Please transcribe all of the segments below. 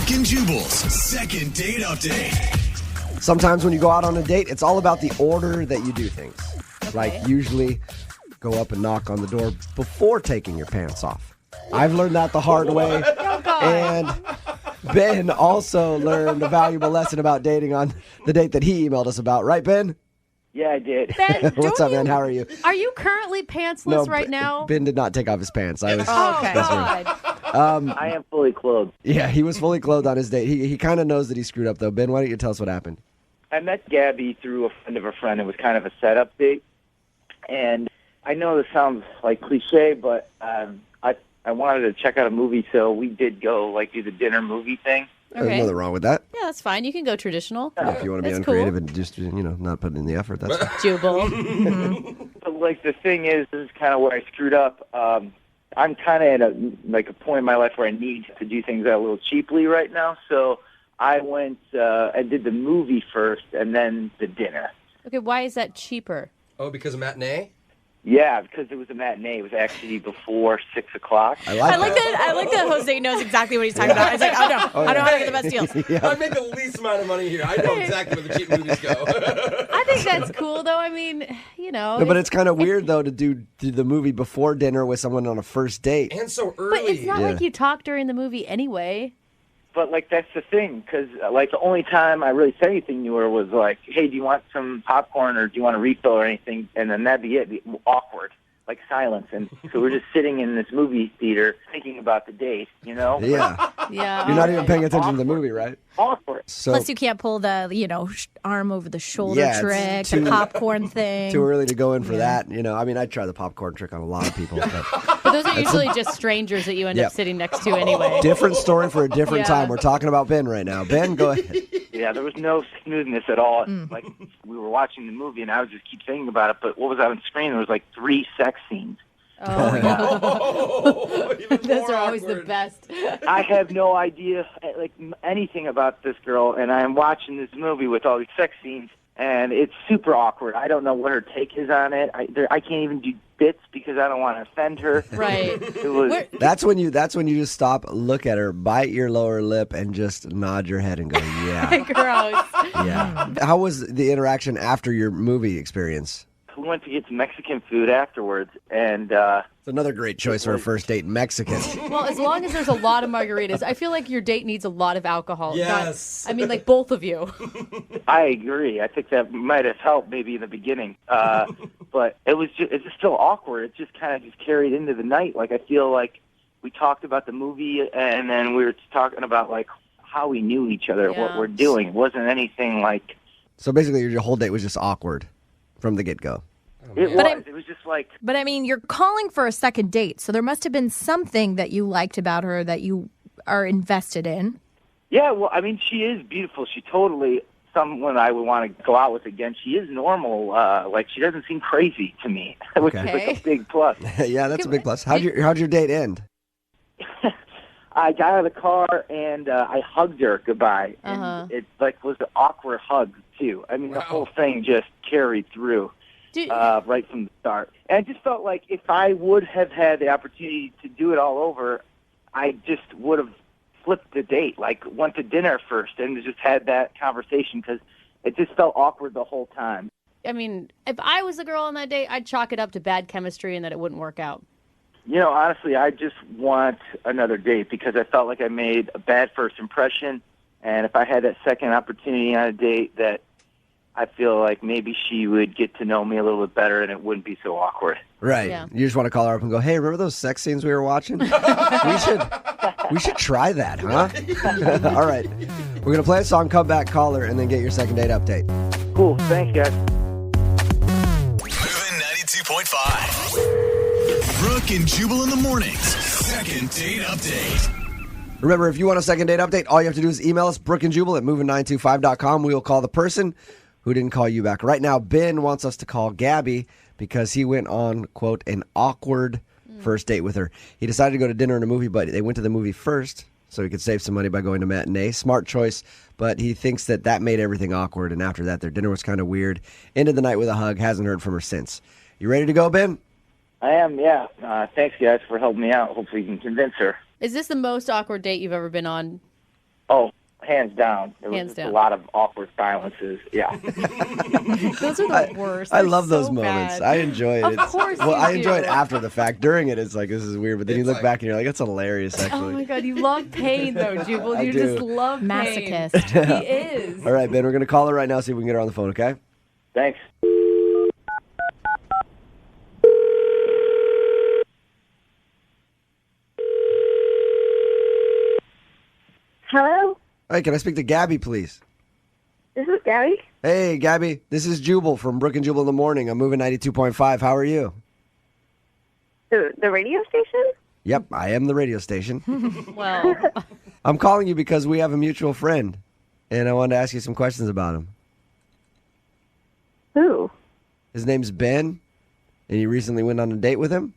Brooke and Jubal's second date update. Sometimes when you go out on a date, it's all about the order that you do things. Okay. Like usually go up and knock on the door before taking your pants off. I've learned that the hard way. And Ben also learned a valuable lesson about dating on the date that he emailed us about. Right, Ben? Yeah, I did. Ben, What's up, man? How are you? Are you currently pantsless right now? Ben did not take off his pants. I was. Oh, God. I am fully clothed. Yeah, he was fully clothed on his date. He kind of knows that he screwed up, though. Ben, why don't you tell us what happened? I met Gabby through a friend of a friend. It was kind of a setup date. And I know this sounds like cliche, but I wanted to check out a movie, so we did go, do the dinner movie thing. There's Okay. nothing wrong with that. Yeah, that's fine. You can go traditional. Yeah, if you want to be That's uncreative cool. and just, not put in the effort, that's fine. Jubal. But, the thing is, this is kind of where I screwed up. I'm kind of at a point in my life where I need to do things a little cheaply right now, so I went and did the movie first and then the dinner. Okay, why is that cheaper? Oh, because of matinee? Yeah, because it was a matinee. It was actually before 6 o'clock. I like that. I like that Jose knows exactly what he's talking about. It's like, I know how to get the best deals. I make the least amount of money here. I know exactly where the cheap movies go. I think that's cool, though. I mean, No, but it's kind of weird, though, to do the movie before dinner with someone on a first date. And so early. But it's not like you talk during the movie anyway. But, that's the thing, because, the only time I really said anything to her was hey, do you want some popcorn or do you want a refill or anything? And then that'd be it. It'd be awkward, silence. And so we're just sitting in this movie theater thinking about the date, Yeah. Yeah. You're not even paying attention to the movie, right? Awkward. So Plus, you can't pull the, arm over the shoulder Yeah, it's trick, too- the popcorn thing. too early to go in for that. I try the popcorn trick on a lot of people. But But those are usually just strangers that you end Yep. up sitting next to anyway. different story for a different Yeah. time. We're talking about Ben right now. Ben, go ahead. Yeah, there was no smoothness at all. We were watching the movie, and I was just keep thinking about it. But what was on screen? There was 3 sex scenes. Oh, my God. Oh, even Those more are always the awkward. best. I have no idea anything about this girl, and I'm watching this movie with all these sex scenes, and it's super awkward. I don't know what her take is on it. I can't even do bits because I don't want to offend her. Right. It was. That's when you just stop, look at her, bite your lower lip, and just nod your head and go, yeah. Gross. Yeah. How was the interaction after your movie experience? We went to get some Mexican food afterwards, and It's another great choice for a first date, Mexican. Well, as long as there's a lot of margaritas, I feel like your date needs a lot of alcohol. Yes. Both of you. I agree. I think that might have helped maybe in the beginning, but it's just still awkward. It just kind of just carried into the night. I feel like we talked about the movie, and then we were talking about how we knew each other, what Yeah. we're doing. It wasn't anything So basically, your whole date was just awkward from the get-go. it was. It was just But you're calling for a second date, so there must have been something that you liked about her that you are invested in. yeah. Well, she is beautiful. She totally someone I would want to go out with again. She is normal. She doesn't seem crazy to me, which is a big plus. Yeah, that's a big plus. How'd your date end? I got out of the car and I hugged her goodbye, and it was an awkward hug too. The whole thing just carried through right from the start, and I just felt like if I would have had the opportunity to do it all over, I just would have flipped the date, went to dinner first and just had that conversation because it just felt awkward the whole time. If I was the girl on that date, I'd chalk it up to bad chemistry and that it wouldn't work out. Honestly, I just want another date because I felt like I made a bad first impression. And if I had that second opportunity on a date, that I feel like maybe she would get to know me a little bit better and it wouldn't be so awkward. Right. Yeah. You just want to call her up and go, hey, remember those sex scenes we were watching? we should try that, huh? All right. We're going to play a song, come back, call her, and then get your second date update. Cool. Thanks, guys. Moving 92.5. Brooke and Jubal in the mornings. Second date update. Remember, if you want a second date update, all you have to do is email us, brookandjubal at moving925.com. We will call the person who didn't call you back. Right now, Ben wants us to call Gabby because he went on, quote, an awkward first date with her. He decided to go to dinner and a movie, but they went to the movie first so he could save some money by going to matinee. Smart choice, but he thinks that made everything awkward, and after that, their dinner was kind of weird. Ended the night with a hug. Hasn't heard from her since. You ready to go, Ben? I am, yeah. Thanks, guys, for helping me out. Hopefully you can convince her. Is this the most awkward date you've ever been on? Oh, hands down. There was Hands just down. a lot of awkward silences. Yeah. Those are the worst. I They're love those so moments. bad. I enjoy it. Of It's- course well, you I enjoy it do. after the fact. During it, it's like, this is weird. But then you It's look like- back and you're like, that's hilarious, Oh actually. my God, you love pain though, Jubal. I You do. just love pain. Masochist. He is. All right, Ben, we're going to call her right now, see if we can get her on the phone, okay? Thanks. Hello, All right, can I speak to Gabby, please? this is Gabby. Hey, Gabby, this is Jubal from Brooke and Jubal in the Morning. I'm moving 92.5. How are you? The radio station? Yep, I am the radio station. Well, I'm calling you because we have a mutual friend, and I wanted to ask you some questions about him. Who? His name's Ben, and you recently went on a date with him.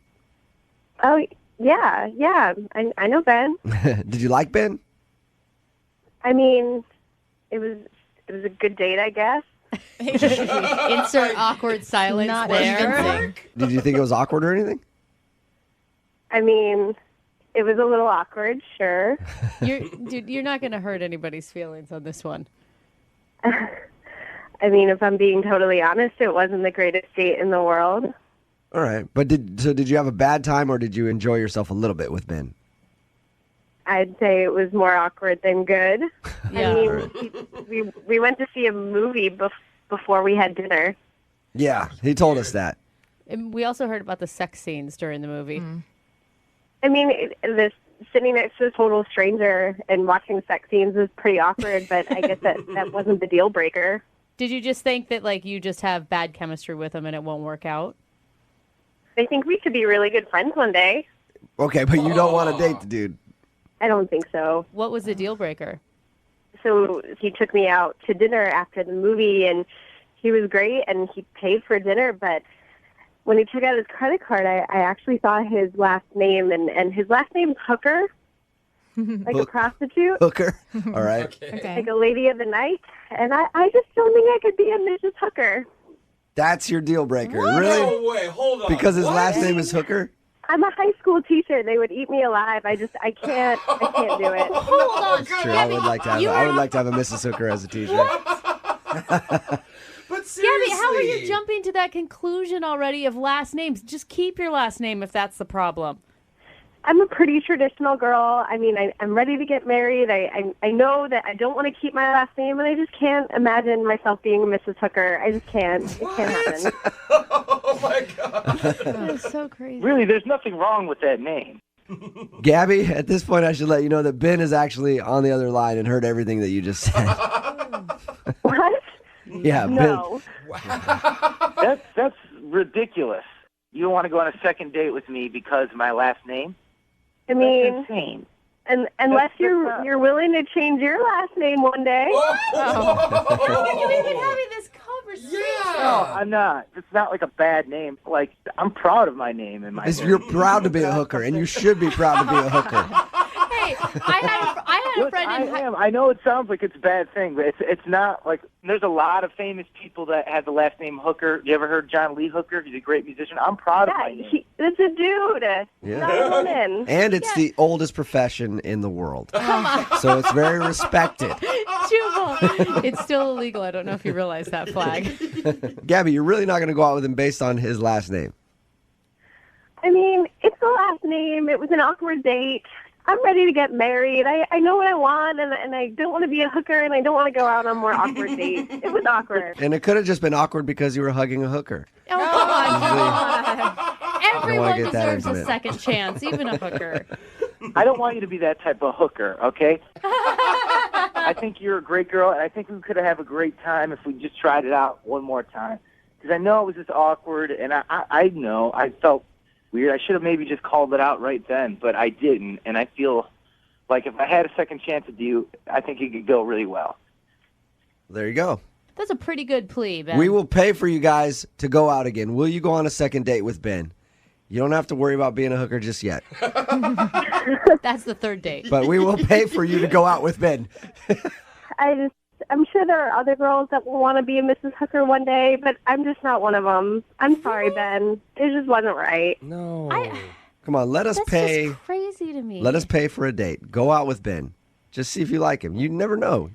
Oh, yeah. I know Ben. Did you like Ben? I mean, it was a good date, I guess. insert awkward silence Not there. convincing. Did you think it was awkward or anything? I mean, it was a little awkward, sure. Dude, you're not going to hurt anybody's feelings on this one. I mean, if I'm being totally honest, it wasn't the greatest date in the world. All right, but did you have a bad time, or did you enjoy yourself a little bit with Ben? I'd say it was more awkward than good. Yeah. I mean, we went to see a movie before we had dinner. Yeah, he told us that. And we also heard about the sex scenes during the movie. I mean, this sitting next to a total stranger and watching sex scenes is pretty awkward, but I guess that wasn't the deal breaker. Did you just think that like you just have bad chemistry with him and it won't work out? I think we could be really good friends one day. Okay, but you don't want to date the dude. I don't think so. What was the deal breaker? So he took me out to dinner after the movie, and he was great, and he paid for dinner, but when he took out his credit card, I actually saw his last name, and his last name's Hooker, like a prostitute, Hooker. All right. Okay. like a lady of the night, and I just don't think I could be a Mrs. Hooker. That's your deal breaker. Really? No way. Hold on. Because his What? last name is Hooker? I'm a high school teacher. They would eat me alive. I can't do it. Hold on. Sure, I would like to have. I would like to have a Mrs. Hooker as a teacher. But seriously. Gabby, how are you jumping to that conclusion already of last names? Just keep your last name if that's the problem. I'm a pretty traditional girl. I mean, I'm ready to get married. I know that I don't want to keep my last name, and I just can't imagine myself being a Mrs. Hooker. I just can't. It can't happen. Oh my God. That's so crazy. Really, there's nothing wrong with that name. Gabby, at this point, I should let you know that Ben is actually on the other line and heard everything that you just said. What? Yeah, No. That's ridiculous. You don't want to go on a second date with me because of my last name? I That's mean, insane. and unless That's you're not- you're willing to change your last name one day. How are you even having this conversation? No, I'm not. It's not like a bad name. Like, I'm proud of my name and my It's- name. you're proud to be a hooker, and you should be proud to be a hooker. Hey, I had a Look, friend I in high am. I know it sounds like it's a bad thing, but it's not. Like, there's a lot of famous people that have the last name Hooker. You ever heard John Lee Hooker? He's a great musician. I'm proud of my Yeah, name. it's a dude, not a woman. And it's the oldest profession in the world. So it's very respected. Jubal. It's still illegal. I don't know if you realize that flag. Gabby, you're really not going to go out with him based on his last name. I mean, it's the last name. It was an awkward date. I'm ready to get married. I know what I want, and I don't want to be a hooker, and I don't want to go out on more awkward dates. It was awkward. And it could have just been awkward because you were hugging a hooker. Oh, come on. Everyone get that deserves a intimate. second chance, even a hooker. I don't want you to be that type of hooker, okay? I think you're a great girl, and I think we could have a great time if we just tried it out one more time. Because I know it was just awkward, and I know I felt weird. I should have maybe just called it out right then, but I didn't. And I feel like if I had a second chance with you, I think it could go really well. There you go. That's a pretty good plea, Ben. We will pay for you guys to go out again. Will you go on a second date with Ben? You don't have to worry about being a hooker just yet. That's the third date. But we will pay for you to go out with Ben. I'm sure there are other girls that will want to be a Mrs. Hooker one day, but I'm just not one of them. I'm sorry, Ben. It just wasn't right. No. Come on, let us That's pay. just crazy to me. Let us pay for a date. Go out with Ben. Just see if you like him. You never know.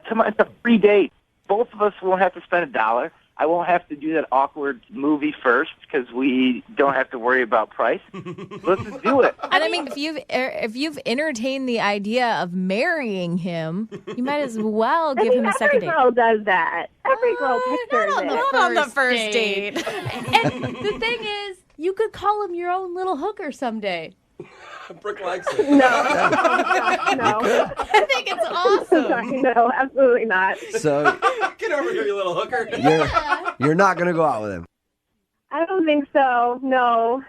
Come on, it's a free date. Both of us won't have to spend $1. I won't have to do that awkward movie first because we don't have to worry about price. Let's just do it. And I mean, if you've entertained the idea of marrying him, you might as well give him a second date. Every girl does that. Every girl pictures it. Not on the first date. And the thing is, you could call him your own little hooker someday. Brooke likes it. No. I think it's awesome. No, absolutely not. So Get over here, you little hooker. you're not going to go out with him. I don't think so. No.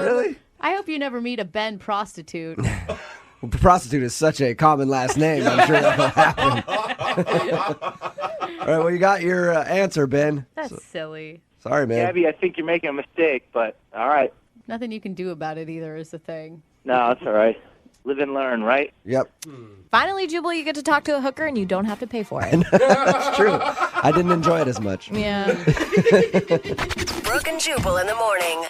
Really? I hope you never meet a Ben prostitute. Well, prostitute is such a common last name. I'm sure that'll happen. All right, well, you got your answer, Ben. That's silly. Sorry, man. Gabby, I think you're making a mistake, but all right. Nothing you can do about it either is the thing. No, it's all right. Live and learn, right? Yep. Finally, Jubal, you get to talk to a hooker and you don't have to pay for it. It's true. I didn't enjoy it as much. Yeah. Brooke and Jubal in the morning.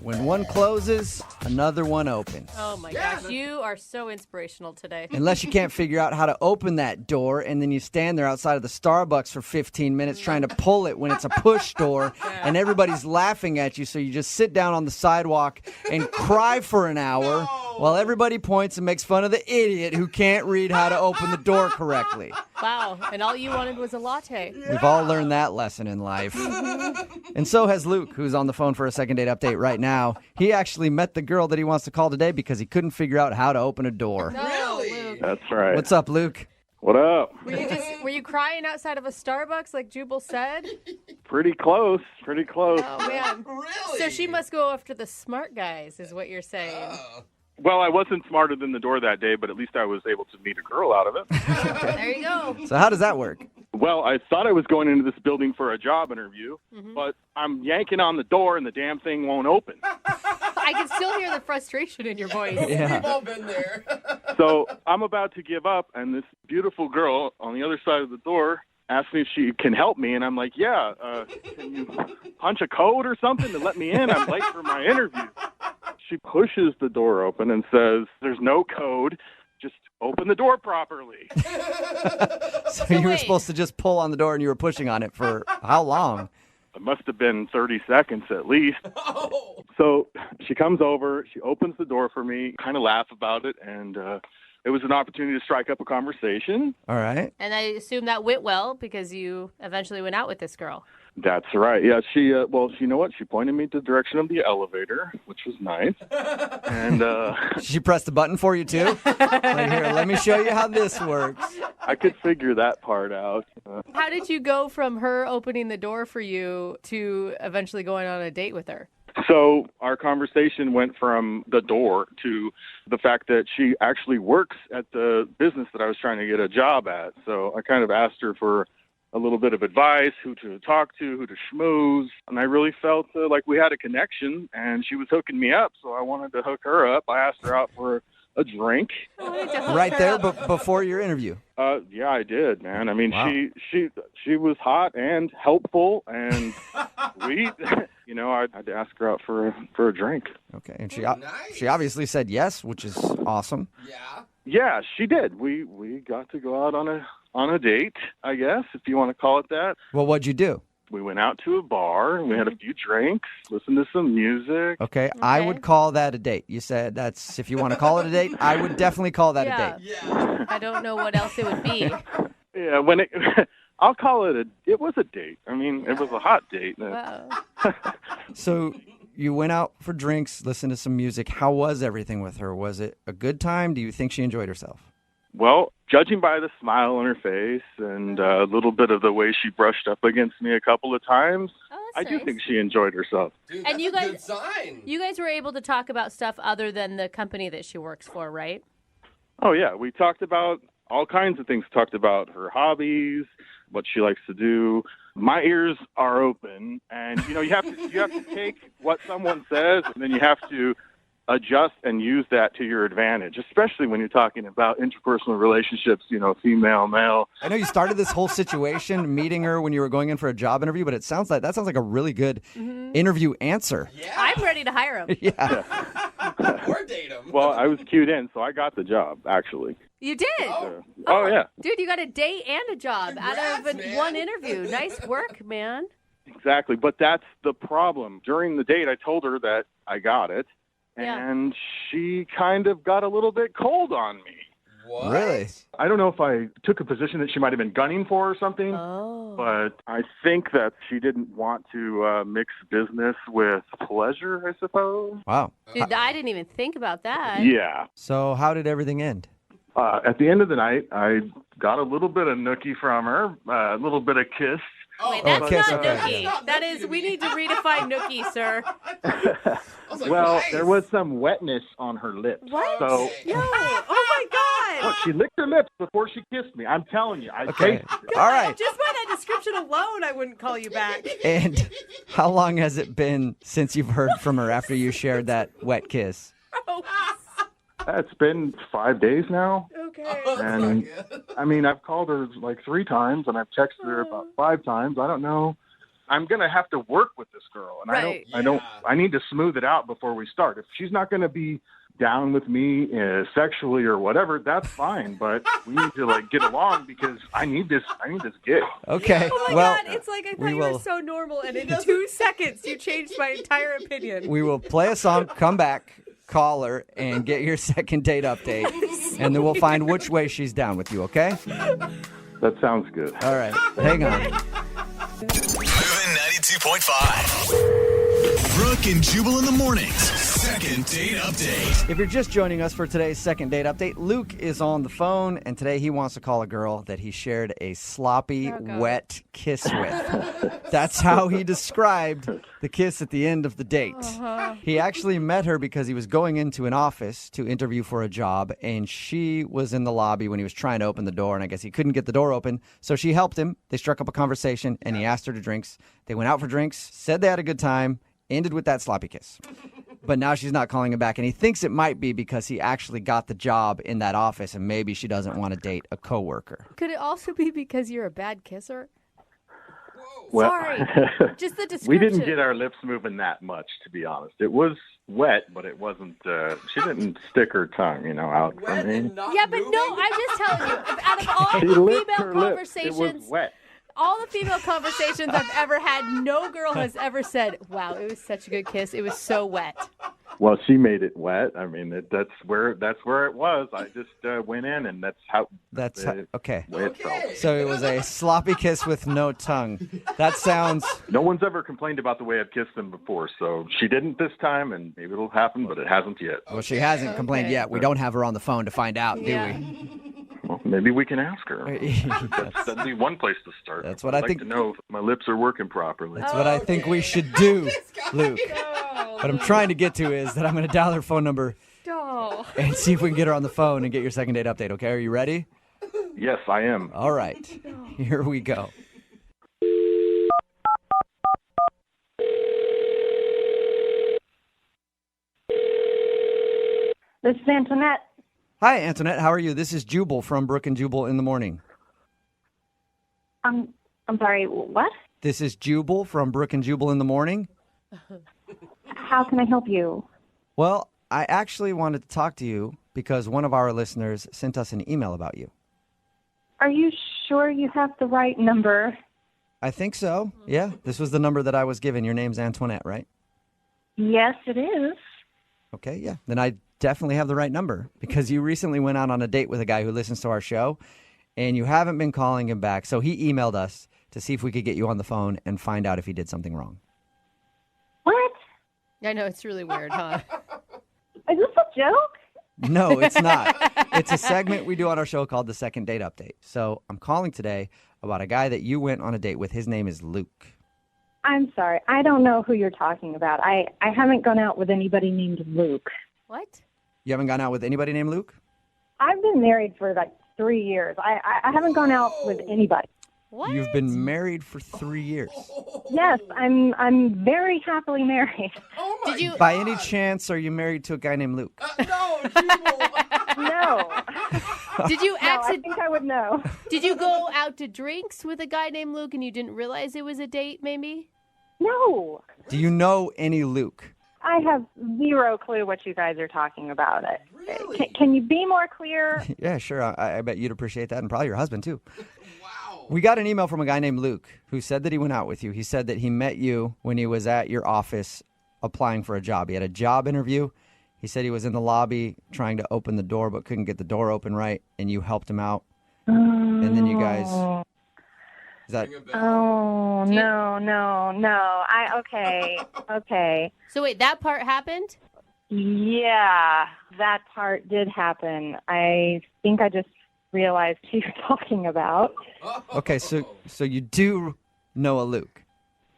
When one closes, another one opens. Oh my gosh, you are so inspirational today. Unless you can't figure out how to open that door, and then you stand there outside of the Starbucks for 15 minutes trying to pull it when it's a push door, and everybody's laughing at you, so you just sit down on the sidewalk and cry for an hour while everybody points and makes fun of the idiot who can't read how to open the door correctly. Wow, and all you wanted was a latte. We've all learned that lesson in life. And so has Luke, who's on the phone for a second date update right now. He actually met the girl that he wants to call today because he couldn't figure out how to open a door. Really? That's right. What's up, Luke? What up? Were you crying outside of a Starbucks like Jubal said? Pretty close. Pretty close. Oh man. Really? So she must go after the smart guys, is what you're saying. Well, I wasn't smarter than the door that day, but at least I was able to meet a girl out of it. There you go. So how does that work? Well, I thought I was going into this building for a job interview, but I'm yanking on the door and the damn thing won't open. I can still hear the frustration in your voice. We've all been there. So I'm about to give up, and this beautiful girl on the other side of the door asked me if she can help me, and I'm like, yeah, can you punch a code or something to let me in? I'm late for my interview. She pushes the door open and says, there's no code, just open the door properly. So you were supposed to just pull on the door and you were pushing on it for how long? It must have been 30 seconds at least. Oh. So she comes over, she opens the door for me, kind of laugh about it, and it was an opportunity to strike up a conversation. All right. And I assume that went well because you eventually went out with this girl. That's right. Yeah, she, well, you know what? She pointed me to the direction of the elevator, which was nice. And She pressed the button for you, too? Like, here, let me show you how this works. I could figure that part out. How did you go from her opening the door for you to eventually going on a date with her? So our conversation went from the door to the fact that she actually works at the business that I was trying to get a job at. So I kind of asked her for a little bit of advice, who to talk to, who to schmooze. And I really felt like we had a connection, and she was hooking me up, so I wanted to hook her up. I asked her out for a drink. Right there before your interview. Yeah, I did, man. I mean, Wow. she was hot and helpful and sweet. You know, I had to ask her out for a drink. Okay, and Nice. she obviously said yes, which is awesome. Yeah. Yeah, she did. We got to go out on a date, I guess, if you want to call it that. Well, what'd you do? We went out to a bar, and we had a few drinks, listened to some music. Okay, I would call that a date. You said that's, if you want to call it a date, I would definitely call that a date. Yeah. I don't know what else it would be. Yeah, I'll call it it was a date. I mean, it was a hot date. Wow. So you went out for drinks, listened to some music. How was everything with her? Was it a good time? Do you think she enjoyed herself? Well, judging by the smile on her face and a little bit of the way she brushed up against me a couple of times, Oh, I that's do nice. think she enjoyed herself. Dude, And that's you a guys- good sign. You guys were able to talk about stuff other than the company that she works for, right? Oh, yeah. We talked about all kinds of things. Talked about her hobbies, what she likes to do. My ears are open, and, you know, you have to take what someone says, and then you have to adjust and use that to your advantage, especially when you're talking about interpersonal relationships, you know, female, male. I know you started this whole situation meeting her when you were going in for a job interview, but that sounds like a really good interview answer. Yeah. I'm ready to hire him. Yeah. Or date him. Well, I was cued in, so I got the job, actually. You did? Oh, yeah. Dude, you got a date and a job out of man. one interview. Nice work, man. Exactly, but that's the problem. During the date, I told her that I got it, and she kind of got a little bit cold on me. What? Really? I don't know if I took a position that she might have been gunning for or something, but I think that she didn't want to mix business with pleasure, I suppose. Wow. Dude, I didn't even think about that. Yeah. So how did everything end? At the end of the night, I got a little bit of nookie from her, a little bit of kiss. Wait, that's kiss, not okay. nookie. That is, we need to redefine nookie, sir. I was like, Well, nice. there was some wetness on her lips. What? So No. Oh, my God. look, she licked her lips before she kissed me. I'm telling you. I Okay. tasted it. All right. Just by that description alone, I wouldn't call you back. And how long has it been since you've heard from her after you shared that wet kiss? It's been 5 days now. Okay. And I mean, I've called her like 3 times, and I've texted her about 5 times. I don't know. I'm gonna have to work with this girl, and Right. I need to smooth it out before we start. If she's not gonna be down with me sexually or whatever, that's fine. But we need to like get along because I need this gig. Okay. Oh my well, God, it's like I thought we you were will- so normal, and in 2 seconds, you changed my entire opinion. we will play a song, come back, call her, and get your second date update. And then we'll find which way she's down with you, okay? That sounds good. All right. Hang on. Moving 92.5. Brooke and Jubal in the mornings. Second date update. If you're just joining us for today's second date update, Luke is on the phone, and today he wants to call a girl that he shared a sloppy, wet kiss with. That's how he described the kiss at the end of the date. He actually met her because he was going into an office to interview for a job, and she was in the lobby when he was trying to open the door, and I guess he couldn't get the door open, so she helped him. They struck up a conversation, and he asked her to drinks. They went out for drinks, said they had a good time, ended with that sloppy kiss. But now she's not calling him back, and he thinks it might be because he actually got the job in that office, and maybe she doesn't want to date a coworker. Could it also be because you're a bad kisser? Well, Sorry. Just the description. we didn't get our lips moving that much, to be honest. It was wet, but it wasn't. She didn't stick her tongue, out for Wet me. and not Yeah, but moving? no, I'm just telling you, out of all She the licked female her lips. conversations, It was wet. all the female conversations I've ever had, no girl has ever said, wow, it was such a good kiss. It was so wet. Well, she made it wet. I mean, that's where it was. I just went in, and that's how. Okay. Way it felt. So it was a sloppy kiss with no tongue. That sounds... No one's ever complained about the way I've kissed them before, so she didn't this time, and maybe it'll happen, but it hasn't yet. Well, she hasn't complained yet. We don't have her on the phone to find out, do we? Well, maybe we can ask her. That'd be one place to start. That's what I'd I like think- to know if my lips are working properly. That's what I think we should do, Luke. What I'm trying to get to is that I'm going to dial her phone number Oh. and see if we can get her on the phone and get your second date update, okay? Are you ready? Yes, I am. All right. Here we go. This is Antoinette. Hi, Antoinette. How are you? This is Jubal from Brooke and Jubal in the Morning. I'm sorry, what? This is Jubal from Brooke and Jubal in the Morning. How can I help you? Well, I actually wanted to talk to you because one of our listeners sent us an email about you. Are you sure you have the right number? I think so. Yeah, this was the number that I was given. Your name's Antoinette, right? Yes, it is. Okay, yeah. Then I definitely have the right number because you recently went out on a date with a guy who listens to our show and you haven't been calling him back. So he emailed us to see if we could get you on the phone and find out if he did something wrong. What? I know, it's really weird, huh? Is this a joke? No, it's not. It's a segment we do on our show called The Second Date Update. So I'm calling today about a guy that you went on a date with. His name is Luke. I'm sorry. I don't know who you're talking about. I haven't gone out with anybody named Luke. What? You haven't gone out with anybody named Luke? I've been married for like 3 years. I haven't gone out with anybody. What? You've been married for 3 years. Yes, I'm very happily married. Oh my Did you? By any chance, are you married to a guy named Luke? No, Jubal. No. Did you No, I accident? think I would know. Did you go out to drinks with a guy named Luke and you didn't realize it was a date? Maybe. No. Do you know any Luke? I have zero clue what you guys are talking about. Really? Can you be more clear? Yeah, sure. I bet you'd appreciate that, and probably your husband, too. Wow. We got an email from a guy named Luke who said that he went out with you. He said that he met you when he was at your office applying for a job. He had a job interview. He said he was in the lobby trying to open the door but couldn't get the door open right, and you helped him out. And then you guys... Is that... Oh, no. Okay. So wait, that part happened? Yeah, that part did happen. I think I just realized who you're talking about. Okay, so you do know a Luke.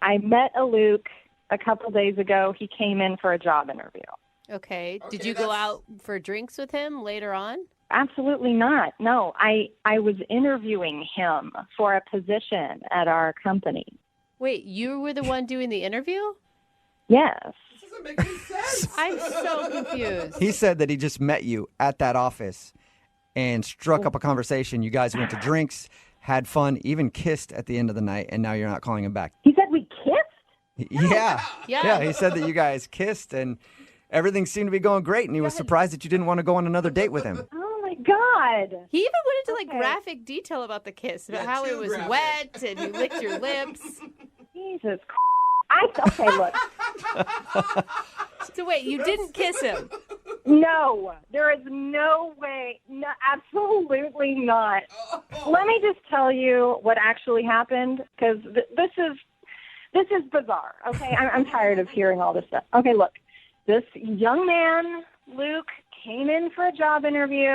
I met a Luke a couple days ago. He came in for a job interview. Okay. Did you go out for drinks with him later on? Absolutely not. No, I was interviewing him for a position at our company. Wait, you were the one doing the interview? Yes. This doesn't make any sense. I'm so confused. He said that he just met you at that office and struck up a conversation. You guys went to drinks, had fun, even kissed at the end of the night, and now you're not calling him back. He said we kissed? Yeah, he said that you guys kissed, and everything seemed to be going great, and he was surprised that you didn't want to go on another date with him. Oh, my God. He even went into graphic detail about the kiss, about how it was wet and you licked your lips. Jesus Christ. Okay, look. So wait, you didn't kiss him? No, there is no way. No, absolutely not. Let me just tell you what actually happened, because this is bizarre. Okay, I'm tired of hearing all this stuff. Okay, look, this young man, Luke, came in for a job interview,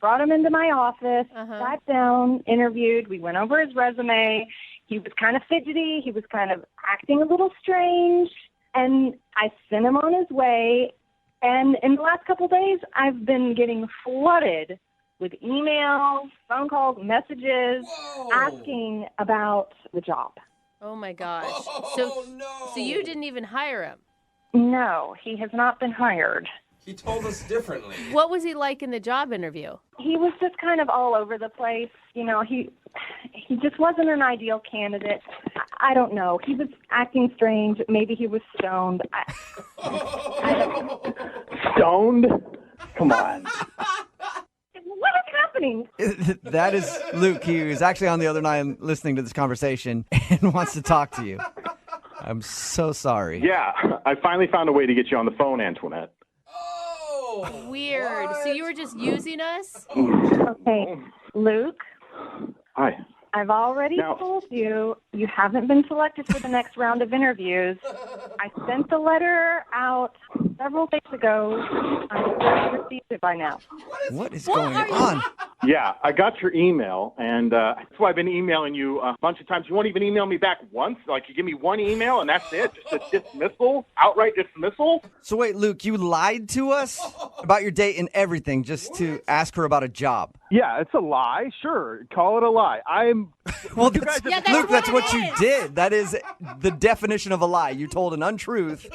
brought him into my office, sat down, interviewed. We went over his resume. He was kind of fidgety. He was kind of acting a little strange. And I sent him on his way. And in the last couple of days, I've been getting flooded with emails, phone calls, messages, asking about the job. Oh, my gosh. So you didn't even hire him? No, he has not been hired. He told us differently. What was he like in the job interview? He was just kind of all over the place. You know, he just wasn't an ideal candidate. I don't know. He was acting strange. Maybe he was stoned. I don't know. Stoned? Come on. What is happening? That is Luke. He was actually on the other line listening to this conversation and wants to talk to you. I'm so sorry. Yeah, I finally found a way to get you on the phone, Antoinette. Weird. So you were just using us? Okay, Luke. Hi. I've already told you haven't been selected for the next round of interviews. I sent the letter out several days ago. I'm sure you received it by now. What is going on? Yeah, I got your email, and that's why I've been emailing you a bunch of times. You won't even email me back once. Like, you give me one email, and that's it? Just a dismissal? Outright dismissal? So wait, Luke, you lied to us about your date and everything just to ask her about a job. Yeah, it's a lie. Sure, call it a lie. Well, Luke, that's what you did. That is the definition of a lie. You told an untruth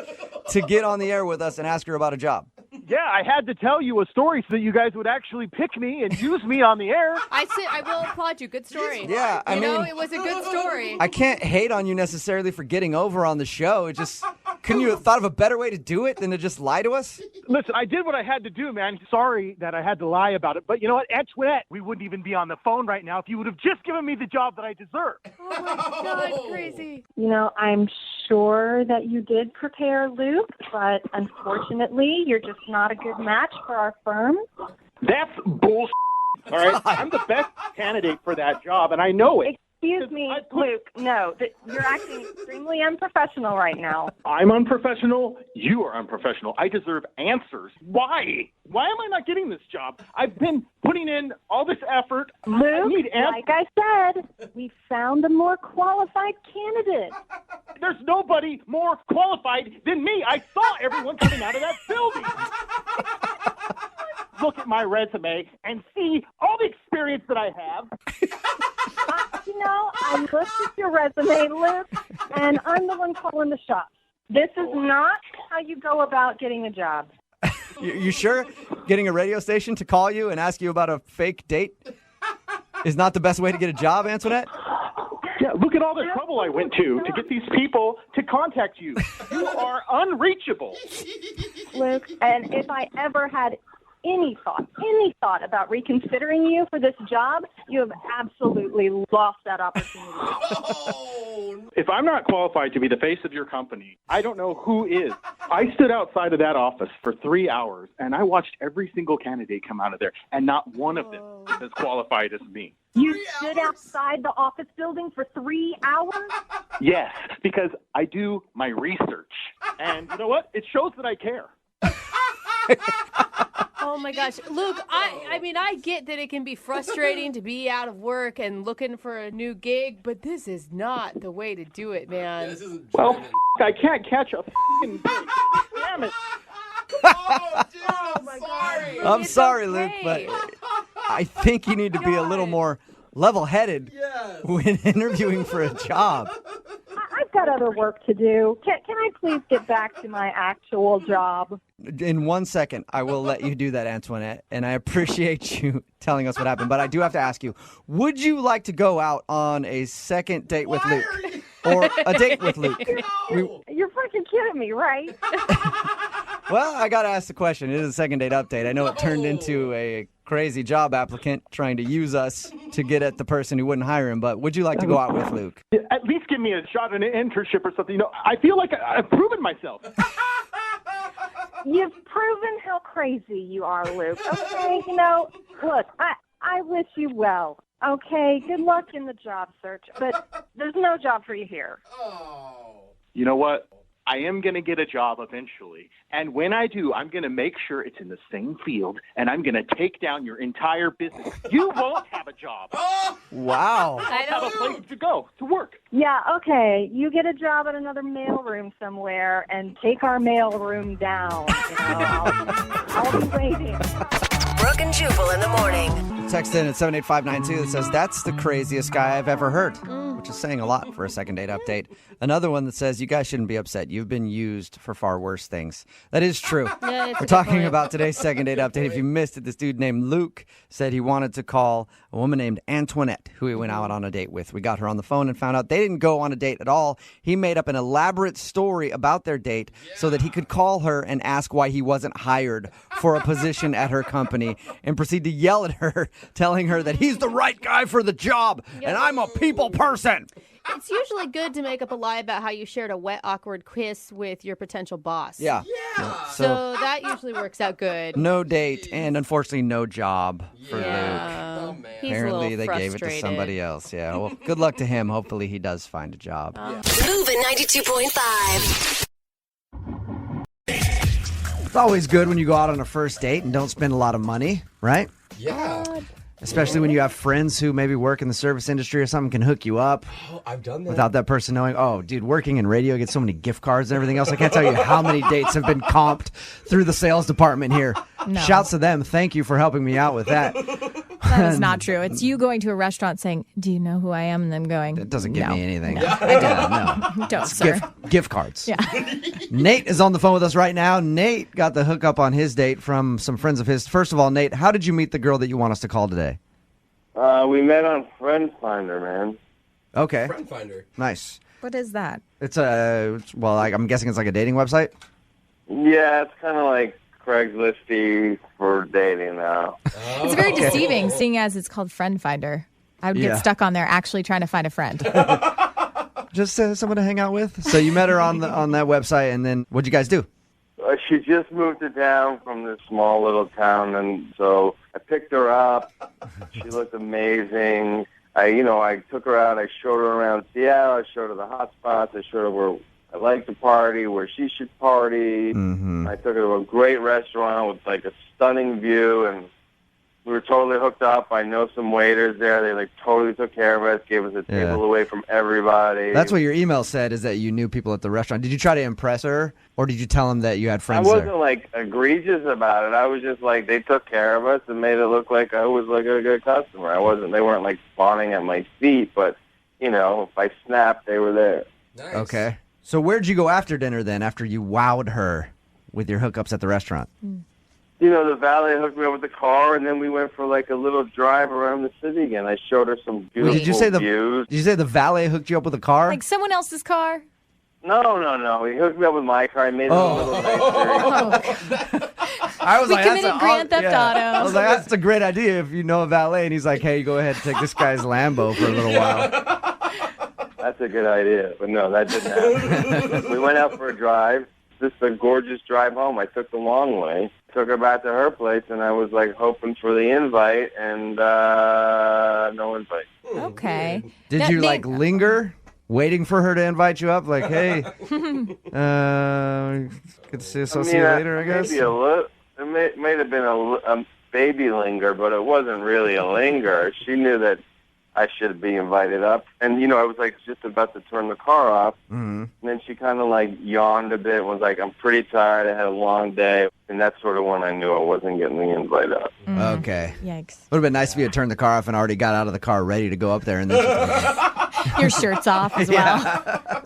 to get on the air with us and ask her about a job. Yeah, I had to tell you a story so that you guys would actually pick me and use me on the air. I will applaud you. Good story. Yeah, I mean, it was a good story. I can't hate on you necessarily for getting over on the show. It just, couldn't you have thought of a better way to do it than to just lie to us? Listen, I did what I had to do, man. Sorry that I had to lie about it. But you know what, Antoinette, we wouldn't even be on the phone right now if you would have just given me the job that I deserve. Oh, my God, crazy. You know, I'm sure that you did prepare, Luke, but unfortunately, you're just not a good match for our firm. That's bullshit. All right, I'm the best candidate for that job, and I know it. Excuse me, Luke. No, you're acting extremely unprofessional right now. I'm unprofessional. You are unprofessional. I deserve answers. Why? Why am I not getting this job? I've been putting in all this effort. Luke, I need answers. like I said, we found a more qualified candidate. There's nobody more qualified than me. I saw everyone coming out of that building. Look at my resume and see all the experience that I have. You know, I looked at your resume, Luke, and I'm the one calling the shots. This is not how you go about getting a job. You sure? Getting a radio station to call you and ask you about a fake date is not the best way to get a job, Antoinette? Yeah, Luke, Look at all the trouble I went to get these people to contact you. You are unreachable. Luke, and if I ever had any thought about reconsidering you for this job, you have absolutely lost that opportunity. If I'm not qualified to be the face of your company, I don't know who is. I stood outside of that office for 3 hours, and I watched every single candidate come out of there, and not one of them is as qualified as me. You stood outside the office building for 3 hours? Yes, because I do my research. And you know what? It shows that I care. Oh my gosh, Luke, I mean, I get that it can be frustrating to be out of work and looking for a new gig, but this is not the way to do it, man. Well, I can't catch a f***ing break. Damn it. Oh, dude, I'm sorry. I'm It's sorry, okay. Luke, but I think you need to be a little more level-headed when interviewing for a job. I've got other work to do. Can I please get back to my actual job? In 1 second, I will let you do that, Antoinette, and I appreciate you telling us what happened. But I do have to ask you, would you like to go out on a second date with Luke? Or a date with Luke? You're fucking kidding me, right? Well, I got to ask the question. It is a second date update. I know it turned into a crazy job applicant trying to use us to get at the person who wouldn't hire him, but would you like to go out with Luke? At least give me a shot at an internship or something. You know, I feel like I've proven myself. You've proven how crazy you are, Luke. Okay, you know, look, I wish you well. Okay, good luck in the job search, but there's no job for you here. You know what? I am going to get a job eventually. And when I do, I'm going to make sure it's in the same field, and I'm going to take down your entire business. You won't have a job. Wow. I don't have a place to go, to work. Yeah, okay, you get a job at another mailroom somewhere and take our mailroom down. You know, I'll be waiting. Brooke and Jubal in the morning. Text in at 78592 that says, that's the craziest guy I've ever heard, which is saying a lot for a second date update. Another one that says, you guys shouldn't be upset. You've been used for far worse things. That is true. Yeah, We're talking about today's second date update. If you missed it, this dude named Luke said he wanted to call a woman named Antoinette, who he went out on a date with. We got her on the phone and found out they didn't go on a date at all. He made up an elaborate story about their date so that he could call her and ask why he wasn't hired for a position at her company and proceed to yell at her, telling her that he's the right guy for the job and I'm a people person. It's usually good to make up a lie about how you shared a wet, awkward kiss with your potential boss. Yeah. So that usually works out good. No date and unfortunately no job for Luke. Oh, man. He's Apparently a they little gave it to frustrated. somebody else. Yeah. Well, good luck to him. Hopefully he does find a job. Moving 92.5. It's always good when you go out on a first date and don't spend a lot of money, right? Yeah. Especially when you have friends who maybe work in the service industry or something can hook you up Oh, I've done that. without that person knowing, oh, dude, working in radio gets so many gift cards and everything else. I can't tell you how many dates have been comped through the sales department here. No. Shouts to them. Thank you for helping me out with that. That is not true. It's you going to a restaurant saying, do you know who I am? And them going, It doesn't give no. me anything. No, I don't. No. Don't, sir. Gift cards. Yeah. Nate is on the phone with us right now. Nate got the hookup on his date from some friends of his. First of all, Nate, how did you meet the girl that you want us to call today? We met on Friend Finder, man. Okay. Friend Finder. Nice. What is that? It's I'm guessing it's like a dating website? Yeah, it's kind of like Craigslist-y for dating now. It's very deceiving, seeing as it's called Friend Finder. I would Yeah. get stuck on there actually trying to find a friend. Just someone to hang out with? So you met her on that website, and then what'd you guys do? She just moved to town from this small little town, and so I picked her up. She looked amazing. I took her out. I showed her around Seattle. I showed her the hot spots. I showed her where I like to party, where she should party. Mm-hmm. I took her to a great restaurant with like a stunning view, and we were totally hooked up. I know some waiters there. They totally took care of us, gave us a table away from everybody. That's what your email said, is that you knew people at the restaurant. Did you try to impress her, or did you tell them that you had I friends wasn't there? egregious about it. I was just they took care of us and made it look like I was a good customer. They weren't fawning at my feet, but if I snapped, they were there. Nice. Okay. So where'd you go after dinner then, after you wowed her with your hookups at the restaurant? the valet hooked me up with the car, and then we went for like a little drive around the city again. I showed her some beautiful Did you say views. Did you say the valet hooked you up with a car? Like someone else's car? No. He hooked me up with my car. I made it a little nicer. I was We like, committed Grand Theft Auto. I was like, that's a great idea if you know a valet. And he's like, hey, go ahead and take this guy's Lambo for a little while. That's a good idea, but no, that didn't happen. We went out for a drive. This is a gorgeous drive home. I took the long way. Took her back to her place, and I was like hoping for the invite, and no invite. Okay. Did you like linger, waiting for her to invite you up? Like, hey, good to see you. So see you later, I guess. Maybe a little. It may have been a baby linger, but it wasn't really a linger. She knew that I should be invited up. And, I was like just about to turn the car off. Mm-hmm. And then she kind of like yawned a bit and was like, I'm pretty tired. I had a long day. And that's sort of when I knew I wasn't getting the invite up. Okay. Yikes. Would have been nice if you had turned the car off and already got out of the car ready to go up there. And then Your shirt's off as well.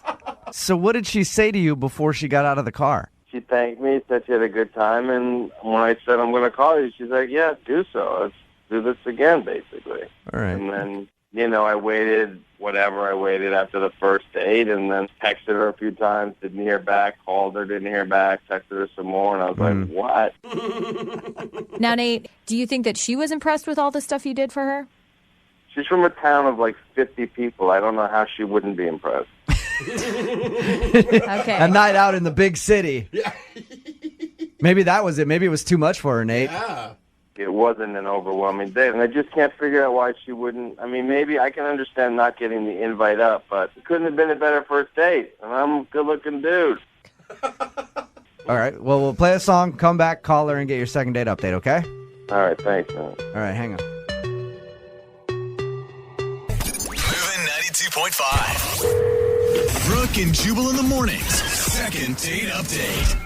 So what did she say to you before she got out of the car? She thanked me, said she had a good time. And when I said, I'm going to call you, she's like, yeah, do so. Let's do this again, basically. All right. And then, I waited after the first date, and then texted her a few times, didn't hear back, called her, didn't hear back, texted her some more, and I was like, what? Now, Nate, do you think that she was impressed with all the stuff you did for her? She's from a town of like 50 people. I don't know how she wouldn't be impressed. Okay. A night out in the big city. Yeah. Maybe that was it. Maybe it was too much for her, Nate. Yeah. It wasn't an overwhelming date, and I just can't figure out why she wouldn't. I mean, maybe I can understand not getting the invite up, but it couldn't have been a better first date, and I'm a good-looking dude. All right. Well, we'll play a song, come back, call her, and get your second date update, okay? All right. Thanks, man. All right. Hang on. Moving 92.5. Brooke and Jubal in the mornings. Second date update.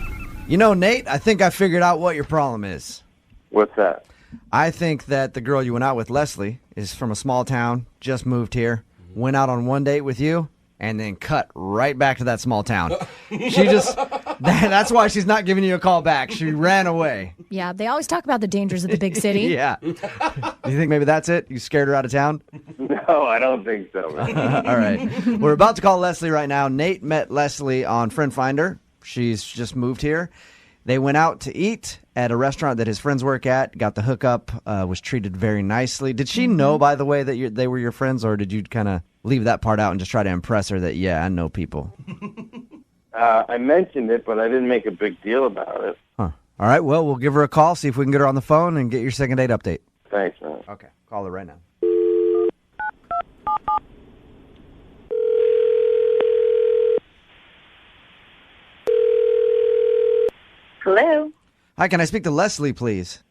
Nate, I think I figured out what your problem is. What's that? I think that the girl you went out with, Leslie, is from a small town, just moved here, went out on one date with you, and then cut right back to that small town. That's why she's not giving you a call back. She ran away. Yeah, they always talk about the dangers of the big city. Yeah. You think maybe that's it? You scared her out of town? No, I don't think so. All right. We're about to call Leslie right now. Nate met Leslie on Friend Finder. She's just moved here. They went out to eat at a restaurant that his friends work at, got the hookup, was treated very nicely. Did she know, by the way, that they were your friends, or did you kind of leave that part out and just try to impress her that, yeah, I know people? I mentioned it, but I didn't make a big deal about it. Huh. All right, well, we'll give her a call, see if we can get her on the phone and get your second date update. Thanks, man. Okay, call her right now. Hello. Hi, can I speak to Leslie, please?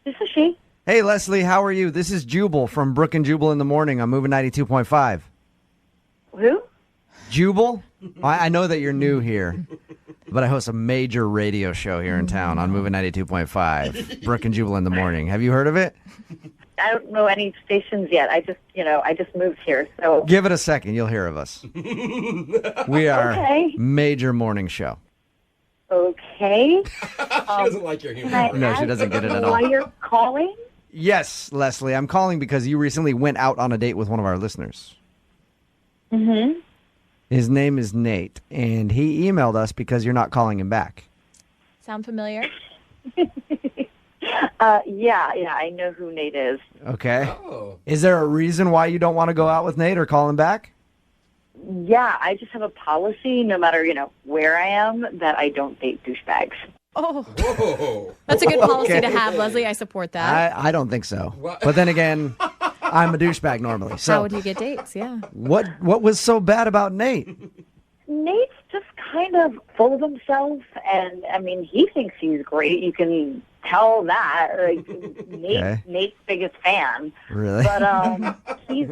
This is she. Hey, Leslie, how are you? This is Jubal from Brooke and Jubal in the Morning. I'm moving 92.5. Who? Jubal? I know that you're new here, but I host a major radio show here in town on Moving 92.5, Brooke and Jubal in the Morning. Have you heard of it? I don't know any stations yet. I just moved here, so. Give it a second. You'll hear of us. We are Okay. major morning show. Okay. She doesn't like your humor. No, she doesn't get it at all. Why you're calling? Yes, Leslie, I'm calling because you recently went out on a date with one of our listeners. Mm-hmm. His name is Nate, and he emailed us because you're not calling him back. Sound familiar? Yeah, I know who Nate is. Okay. Oh. Is there a reason why you don't want to go out with Nate or call him back? Yeah, I just have a policy, no matter, where I am, that I don't date douchebags. Oh, Whoa. that's a good policy Okay. to have, Leslie. I support that. I don't think so. What? But then again, I'm a douchebag normally. How So would you get dates? Yeah. what was so bad about Nate? Nate's just kind of full of himself, and, he thinks he's great. You can tell that. Like, Nate's biggest fan. Really? But he's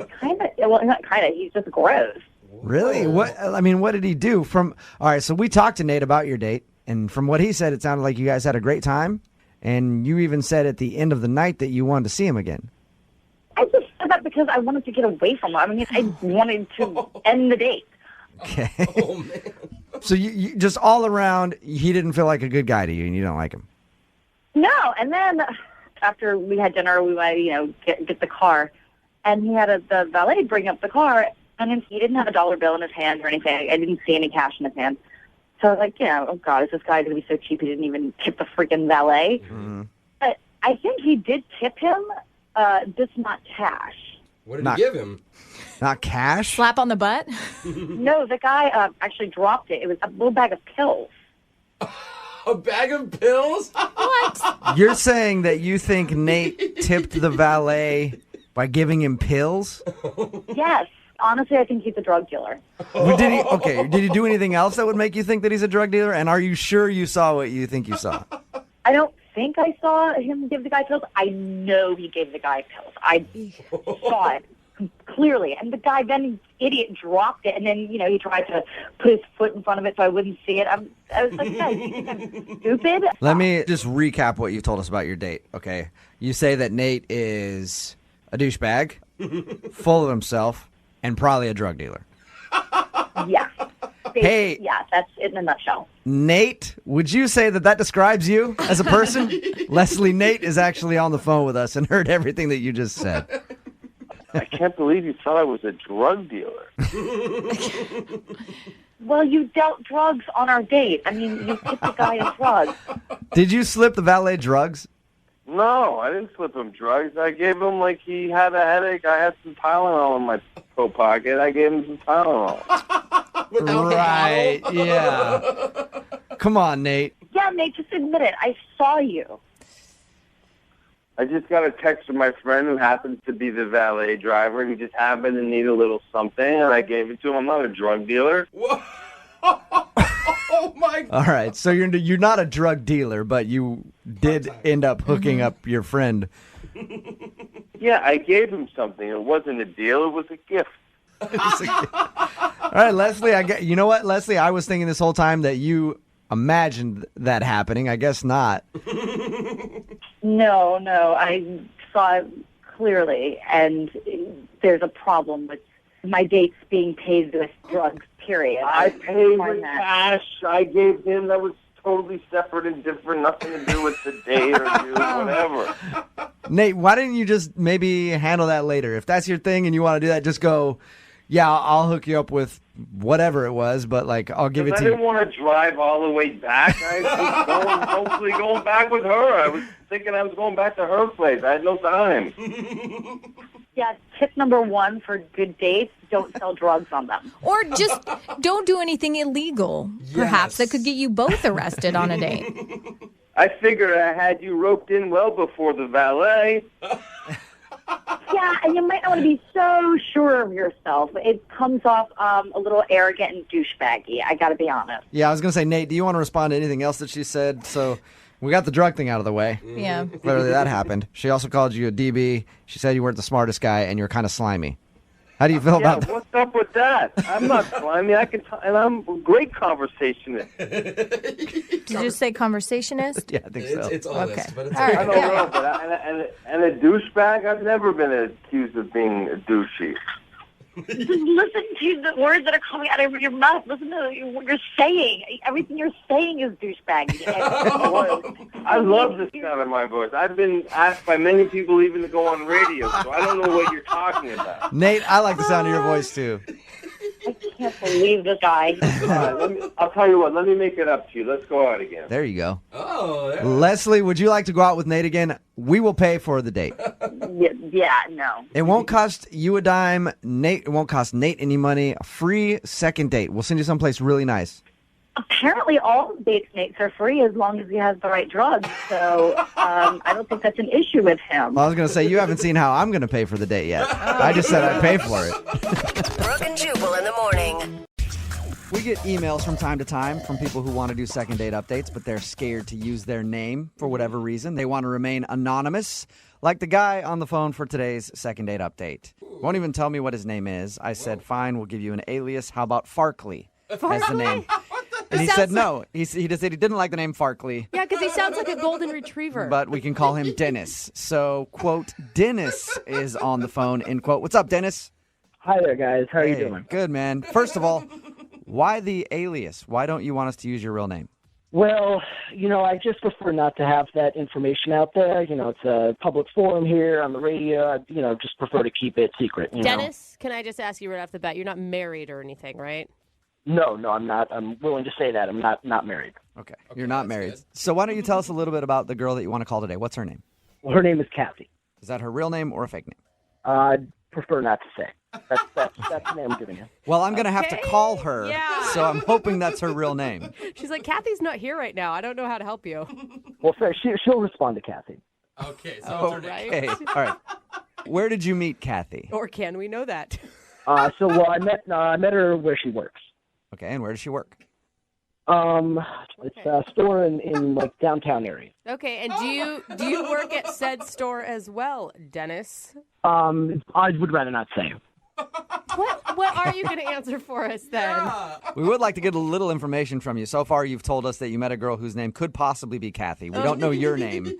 he's just gross. Really? What did he do? All right, so we talked to Nate about your date, and from what he said, it sounded like you guys had a great time, and you even said at the end of the night that you wanted to see him again. I just said that because I wanted to get away from him. I wanted to end the date. Okay. Oh, man. So you just all around, he didn't feel like a good guy to you, and you don't like him. No, and then after we had dinner, we went, get the car, and he had the valet bring up the car, and then he didn't have a dollar bill in his hand or anything. I didn't see any cash in his hand. So I was like, oh God, is this guy going to be so cheap he didn't even tip the freaking valet? Mm-hmm. But I think he did tip him, just not cash. What did he give him? Not cash? Slap on the butt? No, the guy actually dropped it. It was a little bag of pills. A bag of pills? What? You're saying that you think Nate tipped the valet by giving him pills? Yes. Honestly, I think he's a drug dealer. Did he do anything else that would make you think that he's a drug dealer? And are you sure you saw what you think you saw? I don't think I saw him give the guy pills. I know he gave the guy pills. I saw it clearly. And the guy then, idiot, dropped it. And then, he tried to put his foot in front of it so I wouldn't see it. I was like, guys, you think I'm stupid? Let me just recap what you told us about your date, okay? You say that Nate is a douchebag, full of himself, and probably a drug dealer. Yeah. Hey. Yeah, that's it in a nutshell. Nate, would you say that describes you as a person? Leslie, Nate is actually on the phone with us and heard everything that you just said. I can't believe you thought I was a drug dealer. Well, you dealt drugs on our date. I mean, you tipped the guy in drugs. Did you slip the valet drugs? No, I didn't slip him drugs. I gave him, he had a headache. I had some Tylenol in my coat pocket. I gave him some Tylenol. Right, yeah. Come on, Nate. Yeah, Nate, just admit it. I saw you. I just got a text from my friend who happens to be the valet driver, and he just happened to need a little something, and I gave it to him. I'm not a drug dealer. Oh, my God. All right, so you're not a drug dealer, but you did end up hooking up your friend. Yeah, I gave him something. It wasn't a deal. It was a gift. All right, Leslie, you know what, Leslie? I was thinking this whole time that you imagined that happening. I guess not. No, I saw it clearly, and there's a problem with my dates being paid with drugs, period. I paid with cash. I gave him. That was totally separate and different. Nothing to do with the date or whatever. Nate, why didn't you just maybe handle that later? If that's your thing and you want to do that, just go, yeah, I'll hook you up with whatever it was, but I'll give it to you. I didn't want to drive all the way back. I was hopefully going back with her. I was thinking I was going back to her place. I had no time. Yeah, tip number 1 for good dates, don't sell drugs on them. Or just don't do anything illegal, perhaps, that could get you both arrested on a date. I figured I had you roped in well before the valet. Yeah, and you might not want to be so sure of yourself. It comes off a little arrogant and douchebaggy, I got to be honest. Yeah, I was going to say, Nate, do you want to respond to anything else that she said? So we got the drug thing out of the way. Yeah. Clearly that happened. She also called you a DB. She said you weren't the smartest guy and you were kind of slimy. How do you feel about that? What's up with that? I'm not slimy. And I'm a great conversationist. Did you just say conversationist? Yeah, I think so. It's honest, okay. but it's all right. I don't know, but and a douchebag, I've never been accused of being a douchey. Just listen to the words that are coming out of your mouth. Listen to what you're saying. Everything you're saying is douchebaggy. I love the sound of my voice. I've been asked by many people even to go on radio, so I don't know what you're talking about. Nate, I like the sound of your voice, too. I can't believe this guy. I'll tell you what. Let me make it up to you. Let's go out again. There you go. Oh, there. Leslie, would you like to go out with Nate again? We will pay for the date. Yeah, no. It won't cost you a dime. Nate, it won't cost Nate any money. A free second date. We'll send you someplace really nice. Apparently all dates Nate's are free as long as he has the right drugs. So I don't think that's an issue with him. Well, I was going to say, you haven't seen how I'm going to pay for the date yet. I just said I'd pay for it. Brooke and Jubal in the morning. We get emails from time to time from people who want to do second date updates, but they're scared to use their name for whatever reason. They want to remain anonymous, like the guy on the phone for today's second date update. Won't even tell me what his name is. I said, fine, we'll give you an alias. How about Farkley as the name? And he said no. He just said he didn't like the name Farkley. Yeah, because he sounds like a golden retriever. But we can call him Dennis. So, quote, Dennis is on the phone, end quote. What's up, Dennis? Hi there, guys. How are you doing? Good, man. First of all, why the alias? Why don't you want us to use your real name? Well, I just prefer not to have that information out there. It's a public forum here on the radio. I, just prefer to keep it secret. Dennis, can I just ask you right off the bat, you're not married or anything, right? No, I'm not. I'm willing to say that. I'm not married. Okay, you're not married. Good. So why don't you tell us a little bit about the girl that you want to call today? What's her name? Well, her name is Kathy. Is that her real name or a fake name? I'd prefer not to say. That's the name I'm giving you. Well, I'm going to have to call her, so I'm hoping that's her real name. She's like, Kathy's not here right now. I don't know how to help you. Well, fair. She'll respond to Kathy. Okay, so okay. All right. Where did you meet Kathy? Or can we know that? I met her where she works. Okay, and where does she work? It's a store in like downtown area. Okay, and do you work at said store as well, Dennis? I would rather not say. What are you going to answer for us then? We would like to get a little information from you. So far, you've told us that you met a girl whose name could possibly be Kathy. We don't know your name,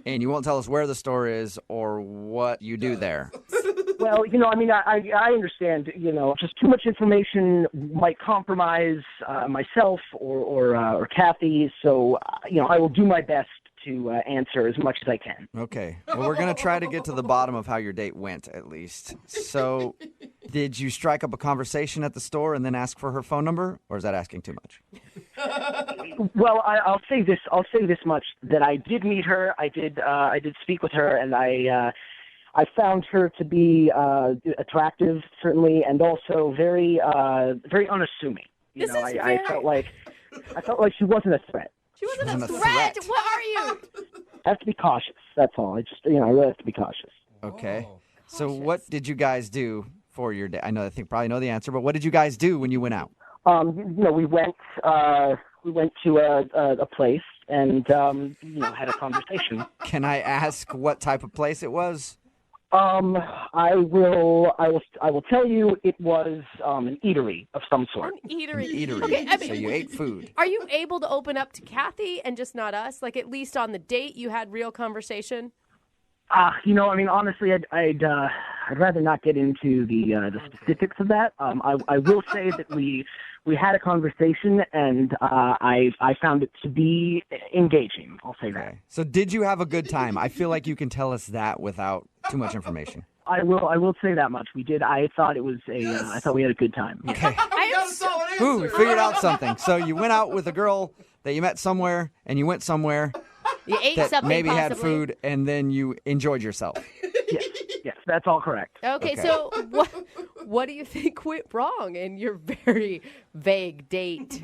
and you won't tell us where the store is or what you do there. Well, I understand, just too much information might compromise myself or Kathy, so, I will do my best to answer as much as I can. Okay. Well, we're going to try to get to the bottom of how your date went, at least. So, did you strike up a conversation at the store and then ask for her phone number, or is that asking too much? Well, I'll say this much, that I did meet her, I did speak with her, and I found her to be attractive, certainly, and also very unassuming. I felt like she wasn't a threat. She wasn't a threat. What are you? I have to be cautious. That's all. I really have to be cautious. Okay. So what did you guys do for your day? I probably know the answer, but what did you guys do when you went out? We went to a place and had a conversation. Can I ask what type of place it was? I will tell you it was an eatery of some sort. An eatery. Okay, so you ate food. Are you able to open up to Kathy and just not us? Like at least on the date you had real conversation? Honestly, I'd rather not get into the specifics of that. I will say that we had a conversation, and I found it to be engaging. I'll say that. So, did you have a good time? I feel like you can tell us that without too much information. I will say that much. We did. I thought it was I thought we had a good time. Okay. Ooh, we figured out something. So you went out with a girl that you met somewhere, and you went somewhere. You ate that something maybe possibly. Had food, and then you enjoyed yourself. Yes, that's all correct. Okay, so what do you think went wrong in your very vague date?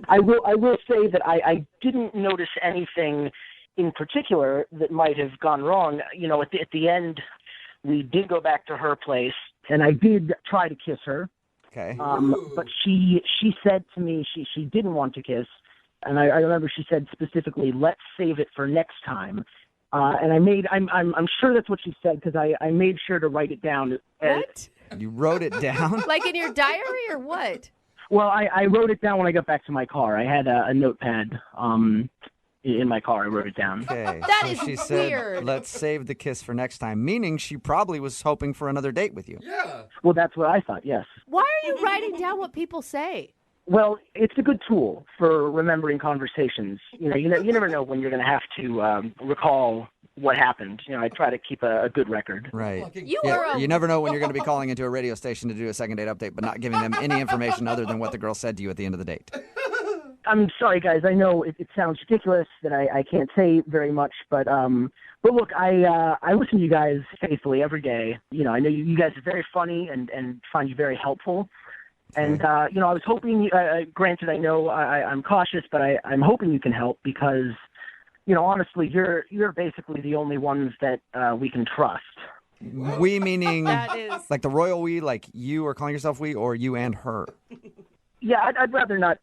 I will say that I didn't notice anything in particular that might have gone wrong. At the end, we did go back to her place, and I did try to kiss her. Okay. But she said to me she didn't want to kiss. And I remember she said specifically, "Let's save it for next time." And I'm sure that's what she said because I made sure to write it down. What? You wrote it down? Like in your diary or what? Well, I wrote it down when I got back to my car. I had a notepad in my car. I wrote it down. Okay. That so is she said, weird. "Let's save the kiss for next time," meaning she probably was hoping for another date with you. Yeah. Well, that's what I thought. Yes. Why are you writing down what people say? Well, it's a good tool for remembering conversations. You never know when you're going to have to recall what happened. I try to keep a good record. Right. You never know when you're going to be calling into a radio station to do a second date update, but not giving them any information other than what the girl said to you at the end of the date. I'm sorry, guys. I know it sounds ridiculous that I can't say very much, but look, I listen to you guys faithfully every day. I know you guys are very funny and find you very helpful. And, I was hoping, granted, I know I'm cautious, but I'm hoping you can help because, honestly, you're basically the only ones that we can trust. We meaning That is... like the royal we, like you are calling yourself we, or you and her? Yeah, I'd rather not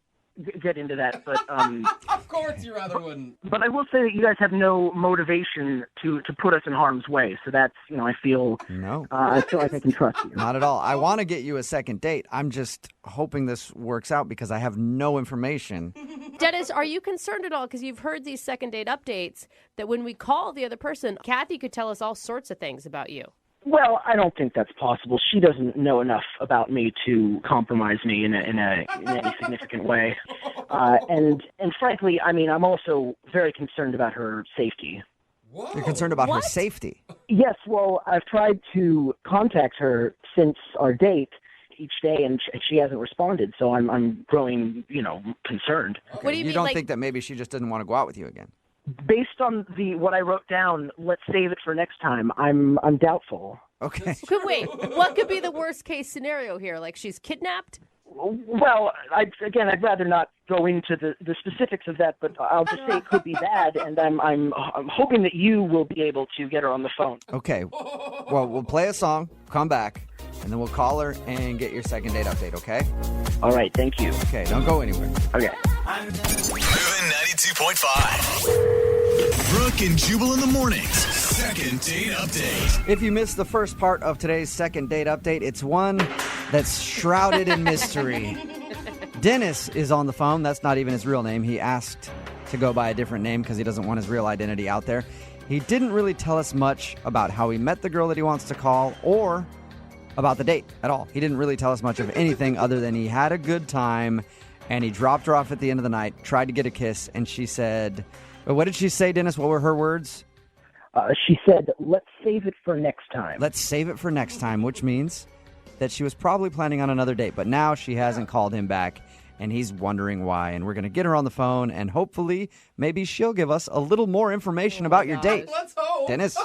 get into that, but Of course you rather wouldn't. But I will say that you guys have no motivation to put us in harm's way. So that's, I feel no. I feel like I can trust you. Not at all. I want to get you a second date. I'm just hoping this works out because I have no information. Dennis, are you concerned at all? Because you've heard these second date updates that when we call the other person, Kathy could tell us all sorts of things about you. Well, I don't think that's possible. She doesn't know enough about me to compromise me in any significant way. And frankly, I mean, I'm also very concerned about her safety. Whoa. You're concerned about her safety. Yes, well, I've tried to contact her since our date each day, and she hasn't responded. So I'm growing, concerned. What do you mean, don't like- think that maybe she just didn't want to go out with you again? Based on what I wrote down, let's save it for next time. I'm doubtful. Okay. Wait, what could be the worst case scenario here? Like she's kidnapped? Well, I'd rather not go into the specifics of that, but I'll just say it could be bad, and I'm hoping that you will be able to get her on the phone. Okay. Well, we'll play a song, come back, and then we'll call her and get your second date update, okay? All right, thank you. Okay, don't go anywhere. Okay. Moving 92.5. Brooke and Jubal in the mornings. Second date update. If you missed the first part of today's second date update, it's one that's shrouded in mystery. Dennis is on the phone. That's not even his real name. He asked to go by a different name because he doesn't want his real identity out there. He didn't really tell us much about how he met the girl that he wants to call or about the date at all. He didn't really tell us much of anything other than he had a good time and he dropped her off at the end of the night, tried to get a kiss, and she said, what did she say, Dennis? What were her words? She said, let's save it for next time. Let's save it for next time, which means that she was probably planning on another date, but now she hasn't called him back, and he's wondering why. And we're going to get her on the phone, and hopefully maybe she'll give us a little more information about your date. Let's hope. Dennis?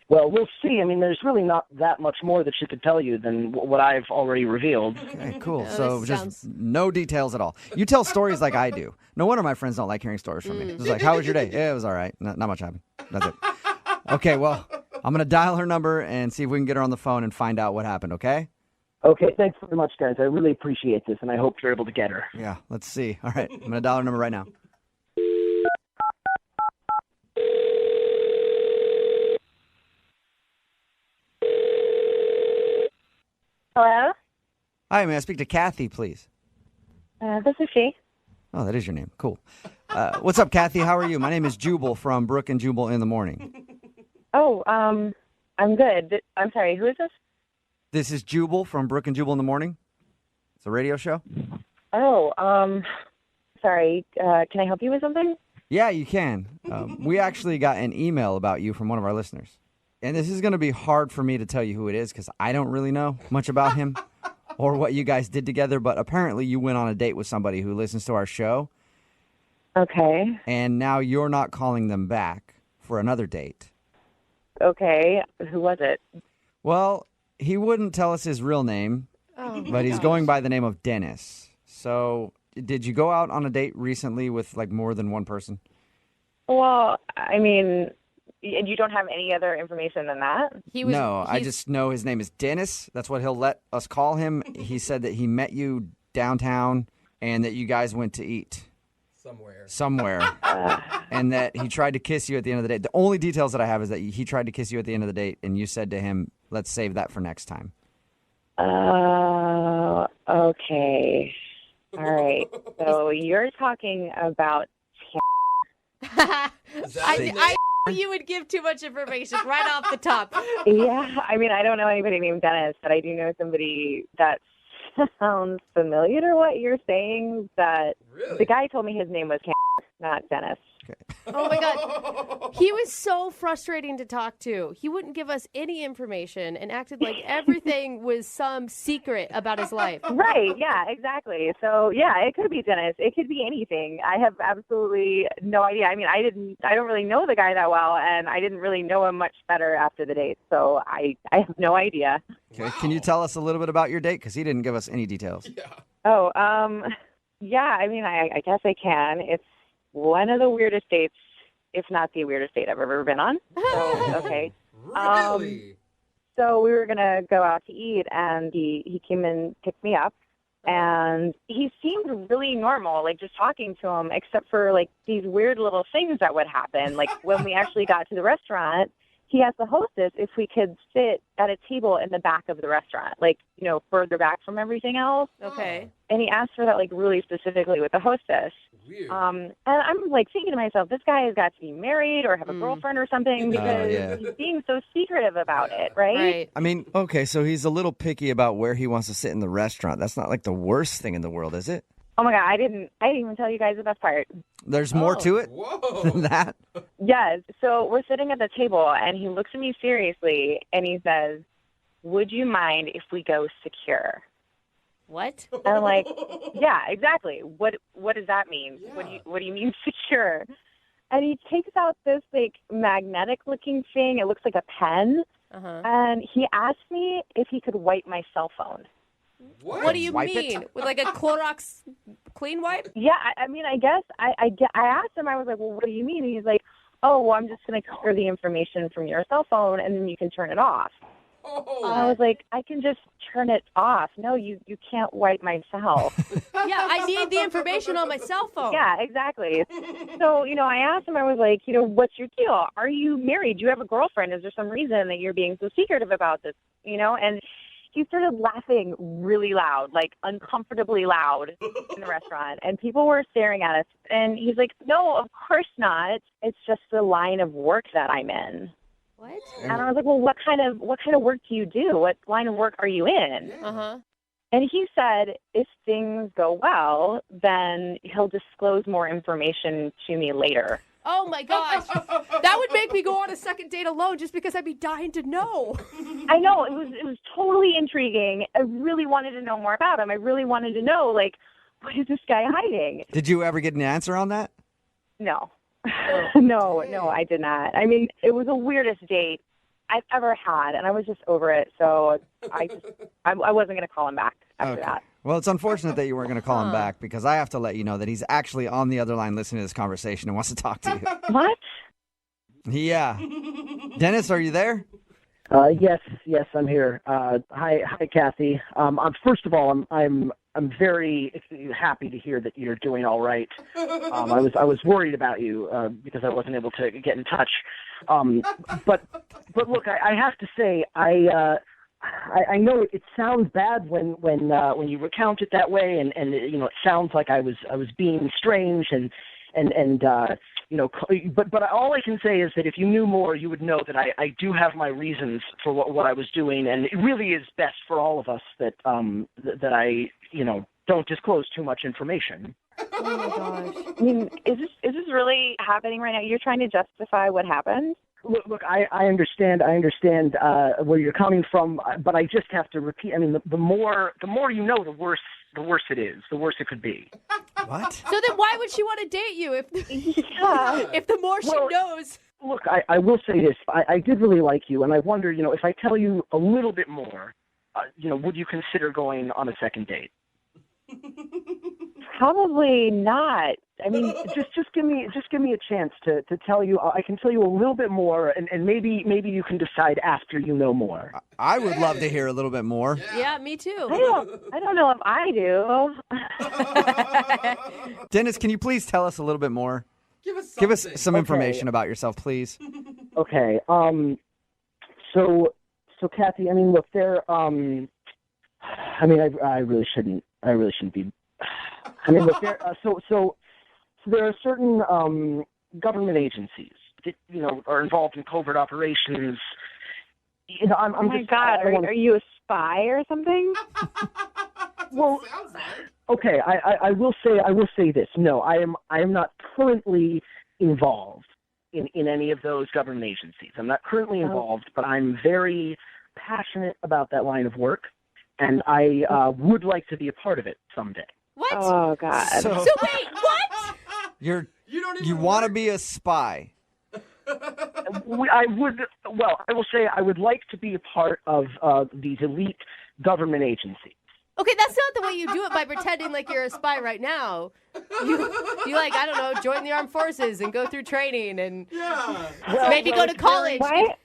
Well, we'll see. I mean, there's really not that much more that she could tell you than what I've already revealed. Okay, cool. Oh, So this just sounds- no details at all. You tell stories like I do. No wonder my friends don't like hearing stories from me. It's like, how was your day? Yeah, it was all right. Not much happened. That's it. Okay, well, I'm going to dial her number and see if we can get her on the phone and find out what happened, okay? Okay, thanks very much, guys. I really appreciate this, and I hope you're able to get her. Yeah, let's see. All right, I'm going to dial her number right now. Hello? Hi, may I speak to Kathy, please? This is she. Oh, that is your name. Cool. What's up, Kathy? How are you? My name is Jubal from Brooke and Jubal in the Morning. Oh, I'm good. I'm sorry, who is this? This is Jubal from Brooke and Jubal in the Morning. It's a radio show. Oh, sorry. Can I help you with something? Yeah, you can. We actually got an email about you from one of our listeners. And this is going to be hard for me to tell you who it is because I don't really know much about him or what you guys did together. But apparently you went on a date with somebody who listens to our show. Okay. And now you're not calling them back for another date. Okay. Who was it? Well, he wouldn't tell us his real name, but he's going by the name of Dennis. So did you go out on a date recently with like more than one person? Well, I mean, you don't have any other information than that? I just know his name is Dennis. That's what he'll let us call him. He said that he met you downtown and that you guys went to eat. Somewhere. And that he tried to kiss you at the end of the date. The only details that I have is that he tried to kiss you at the end of the date and you said to him, let's save that for next time. Okay. All right. So you're talking about... I knew you would give too much information right off the top. Yeah, I mean, I don't know anybody named Dennis, but I do know somebody that sounds familiar to what you're saying. That the guy told me his name was not Dennis. Oh my God. He was so frustrating to talk to. He wouldn't give us any information and acted like everything was some secret about his life. Right, yeah, exactly. So, yeah, it could be Dennis. It could be anything. I have absolutely no idea. I mean, I don't really know the guy that well, and I didn't really know him much better after the date. So I have no idea. Okay. Can you tell us a little bit about your date? Because he didn't give us any details. Oh, yeah, I mean, I guess I can. It's one of the weirdest dates, if not the weirdest date I've ever been on. So, okay. Really? So we were going to go out to eat, and he came and picked me up, and he seemed really normal, like just talking to him, except for like these weird little things that would happen. Like when we actually got to the restaurant, he asked the hostess if we could sit at a table in the back of the restaurant, like, further back from everything else. Okay. And he asked for that, like, really specifically with the hostess. Weird. And I'm, like, thinking to myself, this guy has got to be married or have a girlfriend or something because he's being so secretive about it, right? I mean, okay, so he's a little picky about where he wants to sit in the restaurant. That's not like the worst thing in the world, is it? Oh, my God, I didn't even tell you guys the best part. There's more to it than that? Yes. So we're sitting at the table, and he looks at me seriously, and he says, would you mind if we go secure? What? And I'm like, yeah, exactly. What does that mean? Yeah. What do you mean secure? And he takes out this, like, magnetic-looking thing. It looks like a pen. And he asked me if he could wipe my cell phone. What do you mean? With like a Clorox clean wipe? Yeah, I mean, I guess I asked him, I was like, well, what do you mean? And he's like, oh, well, I'm just going to clear the information from your cell phone and then you can turn it off. Oh. I was like, I can just turn it off. No, you can't wipe my cell. Yeah, I need the information on my cell phone. Yeah, exactly. So, I asked him, I was like, what's your deal? Are you married? Do you have a girlfriend? Is there some reason that you're being so secretive about this? And he started laughing really loud, like uncomfortably loud in the restaurant. And people were staring at us. And he's like, no, of course not. It's just the line of work that I'm in. What? And I was like, well, what kind of work do you do? What line of work are you in? And he said, if things go well, then he'll disclose more information to me later. Oh, my gosh. That would make me go on a second date alone just because I'd be dying to know. I know. It was totally intriguing. I really wanted to know more about him. I really wanted to know, like, what is this guy hiding? Did you ever get an answer on that? No. No, I did not. I mean, it was the weirdest date I've ever had, and I was just over it. So I wasn't going to call him back after that. Well, it's unfortunate that you weren't going to call him back because I have to let you know that he's actually on the other line listening to this conversation and wants to talk to you. What? Yeah. Dennis, are you there? Yes, I'm here. Hi, Kathy. First of all, I'm very happy to hear that you're doing all right. I was worried about you because I wasn't able to get in touch. But look, I have to say, I know it sounds bad when you recount it that way, and it sounds like I was being strange and but all I can say is that if you knew more, you would know that I do have my reasons for what I was doing, and it really is best for all of us that I don't disclose too much information. Oh my gosh! I mean, is this really happening right now? You're trying to justify what happened? Look, I understand where you're coming from, but I just have to repeat. I mean, the more you know, the worse it is. The worse it could be. What? So then why would she want to date you if the more she knows? Look, I will say this. I did really like you, and I wonder, if I tell you a little bit more, would you consider going on a second date? Probably not. I mean, just give me a chance to tell you. I can tell you a little bit more, and maybe you can decide after you know more. I would love to hear a little bit more. Yeah, me too. I don't know if I do. Dennis, can you please tell us a little bit more? Give us some information about yourself, please. Okay. So Kathy, I mean, look, I really shouldn't be. I mean, look, so there are certain government agencies that are involved in covert operations. Oh my God, are you a spy or something? Well, okay, I will say this. No, I am not currently involved in any of those government agencies. I'm not currently involved, but I'm very passionate about that line of work, and I would like to be a part of it someday. What? Oh God! So wait, what? You want to be a spy? I will say I would like to be a part of these elite government agencies. Okay, that's not the way you do it by pretending like you're a spy right now. You like, I don't know, join the armed forces and go through training and maybe go to college. Why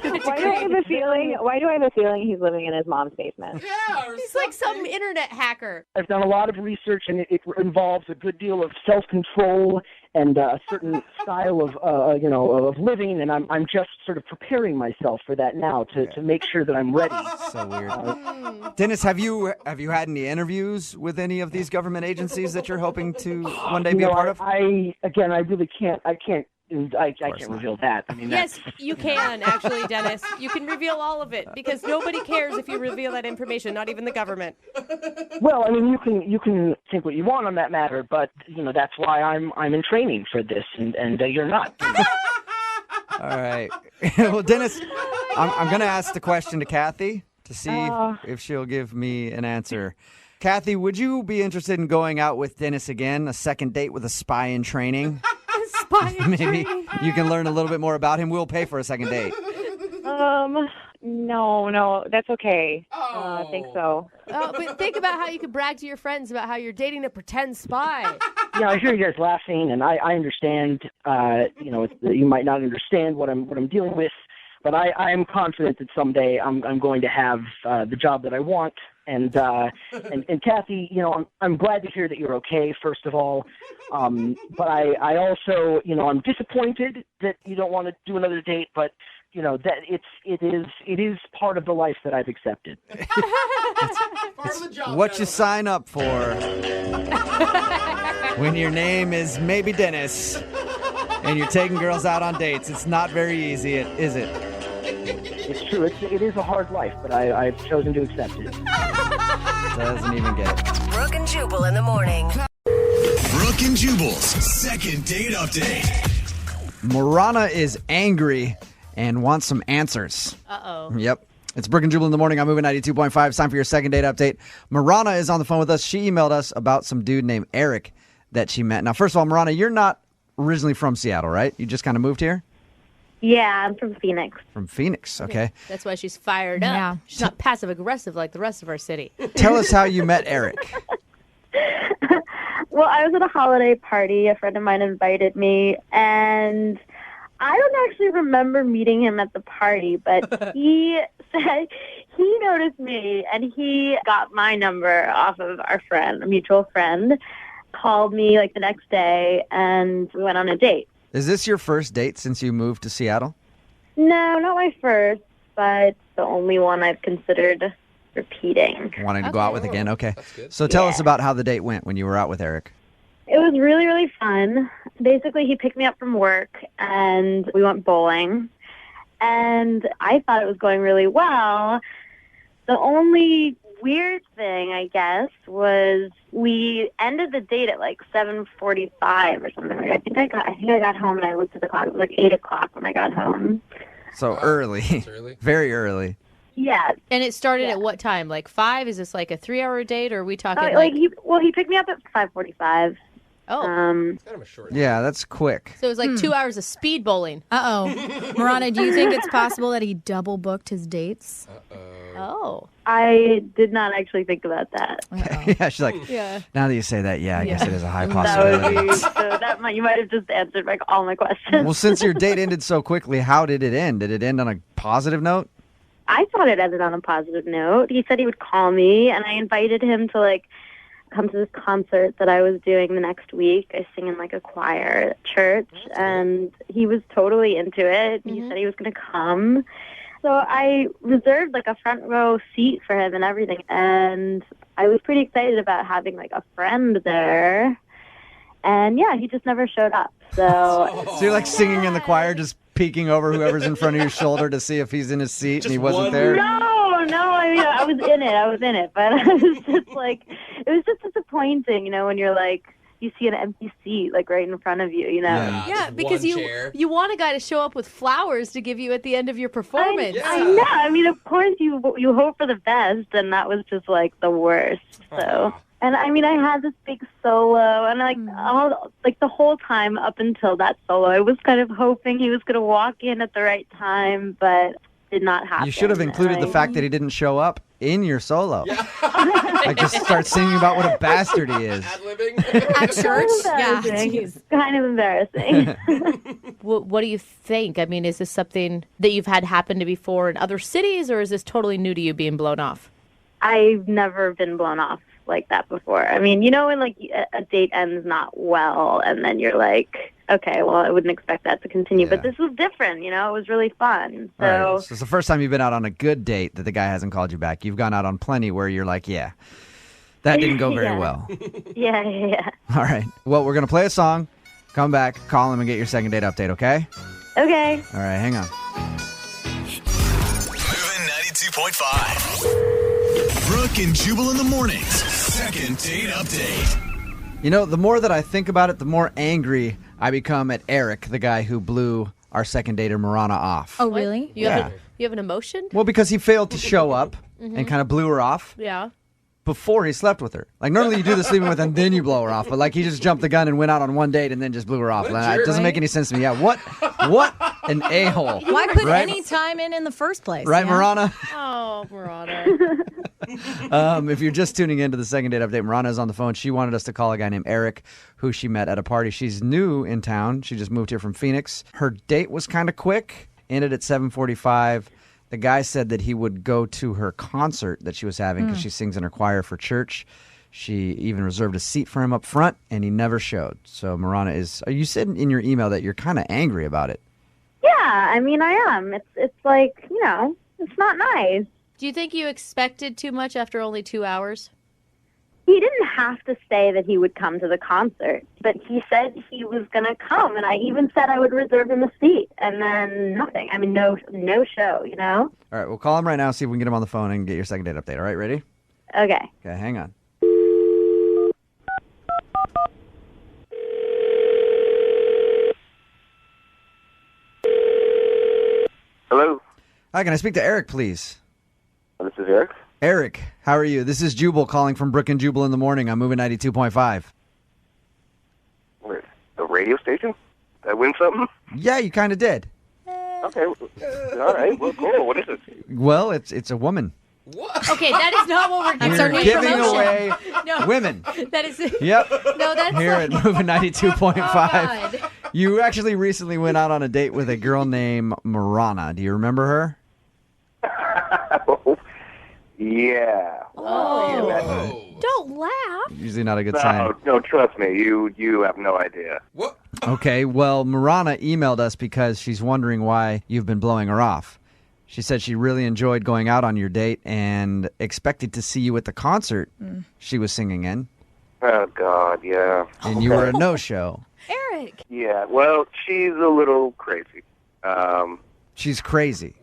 do I have a feeling he's living in his mom's basement? Yeah, he's like some internet hacker. I've done a lot of research, and it involves a good deal of self-control a certain style of of living, and I'm just sort of preparing myself for that now to make sure that I'm ready. So weird. Dennis, have you had any interviews with any of these government agencies that you're hoping to one day be a part of? I really can't. I can't reveal that. I mean, yes, you can actually, Dennis. You can reveal all of it because nobody cares if you reveal that information, not even the government. Well, I mean, you can think what you want on that matter, but that's why I'm in training for this, and you're not. All right. Well, Dennis, I'm going to ask the question to Kathy to see if she'll give me an answer. Kathy, would you be interested in going out with Dennis again, a second date with a spy in training? Maybe you can learn a little bit more about him. We'll pay for a second date. No, that's okay. I think so. But think about how you could brag to your friends about how you're dating a pretend spy. Yeah, I hear you guys laughing, and I understand. You might not understand what I'm dealing with, but I am confident that someday I'm going to have the job that I want. And Kathy, I'm glad to hear that you're okay, first of all. But I also, I'm disappointed that you don't want to do another date, but that it is part of the life that I've accepted. What you sign up for when your name is maybe Dennis and you're taking girls out on dates. It's not very easy, is it? It's true. It is a hard life, but I've chosen to accept it. Doesn't even get it. Brooke and Jubal in the morning. Brooke and Jubal's second date update. Marana is angry and wants some answers. Uh-oh. Yep. It's Brooke and Jubal in the morning. I'm moving 92.5. It's time for your second date update. Marana is on the phone with us. She emailed us about some dude named Eric that she met. Now, first of all, Marana, you're not originally from Seattle, right? You just kind of moved here? Yeah, I'm from Phoenix. From Phoenix, okay. That's why she's fired up. Yeah. She's not passive-aggressive like the rest of our city. Tell us how you met Eric. Well, I was at a holiday party. A friend of mine invited me, and I don't actually remember meeting him at the party, but he said he noticed me, and he got my number off of our friend, a mutual friend, called me like the next day, and we went on a date. Is this your first date since you moved to Seattle? No, not my first, but the only one I've considered repeating. Wanting to go out with again? Okay. So tell us about how the date went when you were out with Eric. It was really, really fun. Basically, he picked me up from work, and we went bowling. And I thought it was going really well. The only weird thing, I guess, was we ended the date at like 7:45 or something. I think I got home and I looked at the clock. It was like 8 o'clock when I got home. So early. Very early. Yeah. And it started at what time? Like 5? Is this like a 3-hour date, or are we talking he picked me up at 5:45. Oh. It's kind of a short. Yeah, that's quick. So it was like 2 hours of speed bowling. Uh-oh. Marana, do you think it's possible that he double booked his dates? Oh. I did not actually think about that. Yeah, she's like, now that you say that, I guess it is a high That possibility. would be, so you might have just answered like all my questions. Well, since your date ended so quickly, how did it end? Did it end on a positive note? I thought it ended on a positive note. He said he would call me, and I invited him to come to this concert that I was doing the next week. I sing in a choir at church, and he was totally into it. He said he was going to come. So I reserved a front row seat for him and everything, and I was pretty excited about having a friend there. And yeah, he just never showed up. So you're singing in the choir, just peeking over whoever's in front of your shoulder to see if he's in his seat and he wasn't there? No, I mean, I was in it, but I was just it was just disappointing, when you're you see an empty seat right in front of you, Yeah, because you want a guy to show up with flowers to give you at the end of your performance. I know. I mean, of course you hope for the best, and that was just the worst. So, and I mean, I had this big solo, and the whole time up until that solo, I was kind of hoping he was going to walk in at the right time, but did not happen. You should have included the fact that he didn't show up in your solo. Just start singing about what a bastard he is. At church? Yeah. It's kind of embarrassing. What do you think? I mean, is this something that you've had happen to before in other cities, or is this totally new to you being blown off? I've never been blown off like that before. I mean, you know, when like a date ends not well, and then you're like, okay, well, I wouldn't expect that to continue. But this was different, you know. It was really fun. So, All right. So it's the first time you've been out on a good date that the guy hasn't called you back. You've gone out on plenty where you're like, yeah, that didn't go very Yeah. well. yeah. All right. Well, we're going to play a song, come back, call him, and get your second date update, okay? Okay. All right, hang on. Moving 92.5. Brooke and Jubal in the mornings. Second date update. You know, the more that I think about it, the more angry I become at Eric, the guy who blew our second dater, Marana, off. Oh, really? You have an emotion? Well, because he failed to show up Mhm. and kind of blew her off Yeah. before he slept with her. Like, normally you do the sleeping with and then you blow her off, but like he just jumped the gun and went out on one date and then just blew her off. What a Like, jerk. it doesn't make any sense to me. Yeah, what an a-hole. Why put right? any time in the first place? Right, yeah? Marana? Oh, Marana. If you're just tuning into the second date update, Marana is on the phone. She wanted us to call a guy named Eric, who she met at a party. She's new in town. She just moved here from Phoenix. Her date was kind of quick, ended at 7:45. The guy said that he would go to her concert that she was having because she sings in her choir for church. She even reserved a seat for him up front, and he never showed. So Marana is... You said in your email that you're kind of angry about it. Yeah, I mean, I am. It's like, you know, it's not nice. Do you think you expected too much after only 2 hours? He didn't have to say that he would come to the concert, but he said he was going to come, and I even said I would reserve him a seat, and then nothing. I mean, no show, you know? All right, we'll call him right now, see if we can get him on the phone and get your second date update. All right, ready? Okay. Okay, hang on. Hello? Hi, can I speak to Eric, please? This is Eric. Eric, how are you? This is Jubal calling from Brooke and Jubal in the morning. I'm moving 92.5. Wait, the radio station? Did I win something? Yeah, you kind of did. Okay. All right. Well, cool. What is it? Well, it's a woman. Okay, that is not what we're We're giving away no. women. That is Yep. No, that's Here like, at Moving 92.5. God. You actually recently went out on a date with a girl named Marana. Do you remember her? Yeah. Oh. Don't laugh. Usually not a good sign. No, trust me. You have no idea. Okay, well, Marana emailed us because she's wondering why you've been blowing her off. She said she really enjoyed going out on your date and expected to see you at the concert she was singing in. Oh, God, yeah. And you were a no-show. Eric. Yeah, well, she's a little crazy. She's crazy.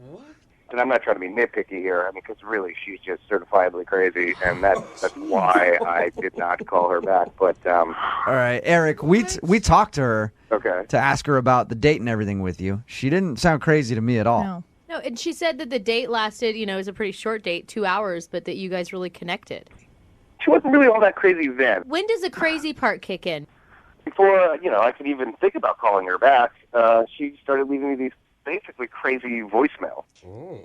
And I'm not trying to be nitpicky here. I mean, because really, she's just certifiably crazy, and that's why I did not call her back. But All right, Eric, we talked to her okay. to ask her about the date and everything with you. She didn't sound crazy to me at all. No, and she said that the date lasted, it was a pretty short date, 2 hours, but that you guys really connected. She wasn't really all that crazy then. When does the crazy part kick in? Before, I could even think about calling her back, she started leaving me these basically crazy voicemail.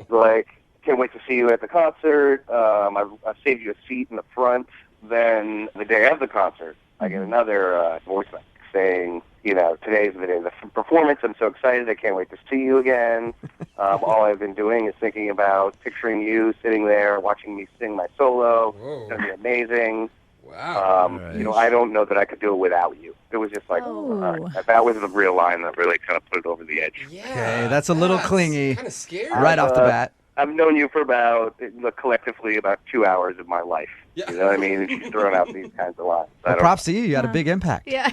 Like, can't wait to see you at the concert. I've saved you a seat in the front. Then the day of the concert, I get another voicemail saying, today's the day of the performance. I'm so excited. I can't wait to see you again. All I've been doing is thinking about picturing you sitting there watching me sing my solo. It's going to be amazing. Wow. I don't know that I could do it without you. It was just like, that was the real line that really kind of put it over the edge. Okay, that's a little clingy. Kind of scary. Right off the bat. I've known you for collectively about 2 hours of my life. You know what I mean? And she's throwing out these kinds of lines. Well, props to you. You had a big impact. Yeah.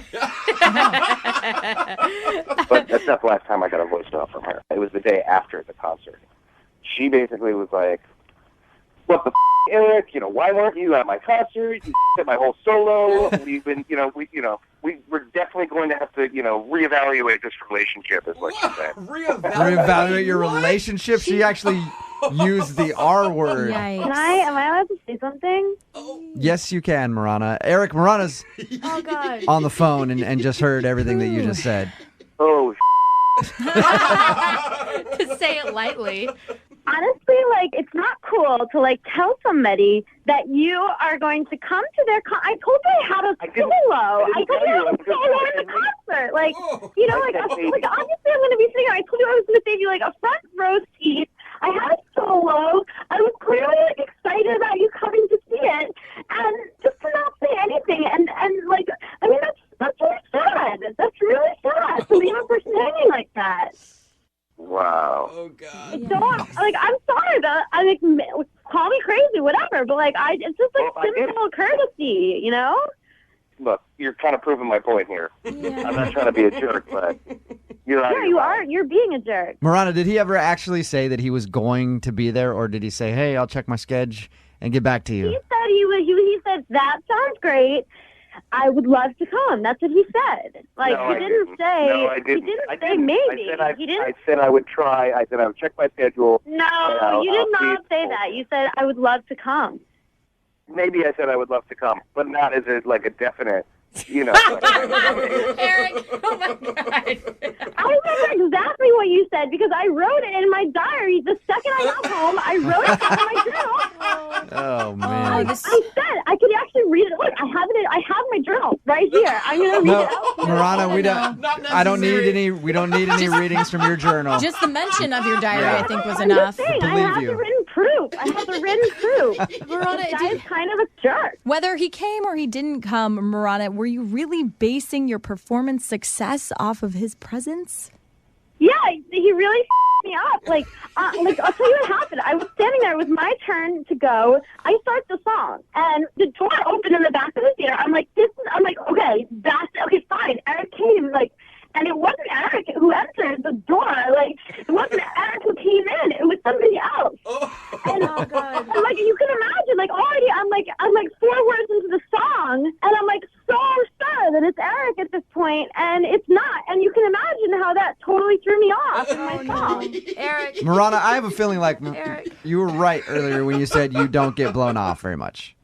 But that's not the last time I got a voicemail from her. It was the day after the concert. She basically was like, what the Eric, why weren't you at my concert? You at my whole solo. We've been, we're definitely going to have to, reevaluate this relationship is what she said. Reevaluate your relationship? She actually used the R word. Am I allowed to say something? Yes, you can, Marana. Eric, Marana's Oh, God. on the phone and just heard everything that you just said. Oh, To say it lightly. Honestly, it's not cool to, tell somebody that you are going to come to their I told you I had a solo. I told you I had a solo in the concert. Obviously I'm going to be singing. I told you I was going to save you, a front row seat. I had a solo. I was clearly, excited about you coming to see it. And just to me, whatever. But like, it's just like simple courtesy, you know? Look, you're kind of proving my point here. Yeah. I'm not trying to be a jerk, but you're out. Yeah, you are. You're being a jerk. Marana, did he ever actually say that he was going to be there, or did he say, "Hey, I'll check my schedule and get back to you"? He said he said that sounds great. I would love to come. That's what he said. Like no, he didn't say. No, I didn't. He didn't say maybe. I said I would try. I said I would check my schedule. No, you did not say that. You said I would love to come. Maybe I said I would love to come, but not as a definite. You know. Eric, oh my God. I remember exactly what you said because I wrote it in my diary. The second I got home, I wrote it down in my journal. Oh man! I said I could actually read it. Look, I have my journal right here. I'm gonna read it out. Marana, we don't. I don't need any. We don't need any readings from your journal. Just the mention of your diary, I think, was enough. Saying, I have the written proof. I have the written proof. Marana, this guy's kind of a jerk. Whether he came or he didn't come, Marana, were you really basing your performance success off of his presence? Yeah, he really me up. Like I'll tell you what happened. I was standing there. It was my turn to go. I start the song, and the door opened in the back of the theater. I'm like, okay, fine. Eric came, and it wasn't Eric who entered the door. Like, it wasn't Eric who came in. It was somebody else. And, oh God! And you can imagine, already, I'm 4 words into the song, and I'm so sure that it's Eric at this point, and it's not. And you can imagine how that totally threw me off in my song. Eric. Marana, I have a feeling like you were right earlier when you said you don't get blown off very much.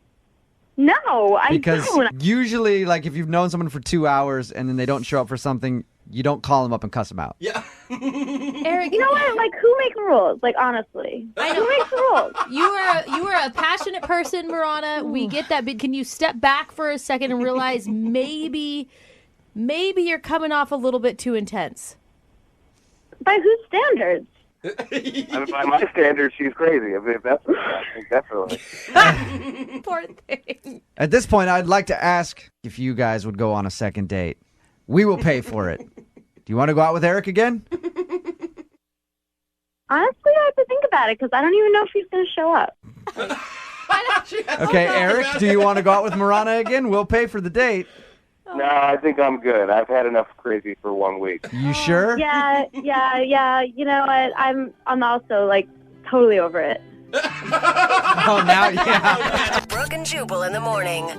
No, I don't. Because usually, if you've known someone for 2 hours and then they don't show up for something, you don't call them up and cuss them out. Yeah. Eric, you know what? Who makes the rules? Honestly. I know. Who makes the rules? You are a passionate person, Marana. We get that. But can you step back for a second and realize maybe you're coming off a little bit too intense? By whose standards? By my standards, she's crazy. I mean, that's definitely. Poor thing. At this point, I'd like to ask if you guys would go on a second date. We will pay for it. Do you want to go out with Eric again? Honestly, I have to think about it because I don't even know if he's going to show up. Okay, Eric, do you want to go out with Marana again? We'll pay for the date. No, I think I'm good. I've had enough crazy for 1 week. You sure? Yeah. You know what? I'm also totally over it. Oh, now, yeah. Brooke and Jubal in the morning.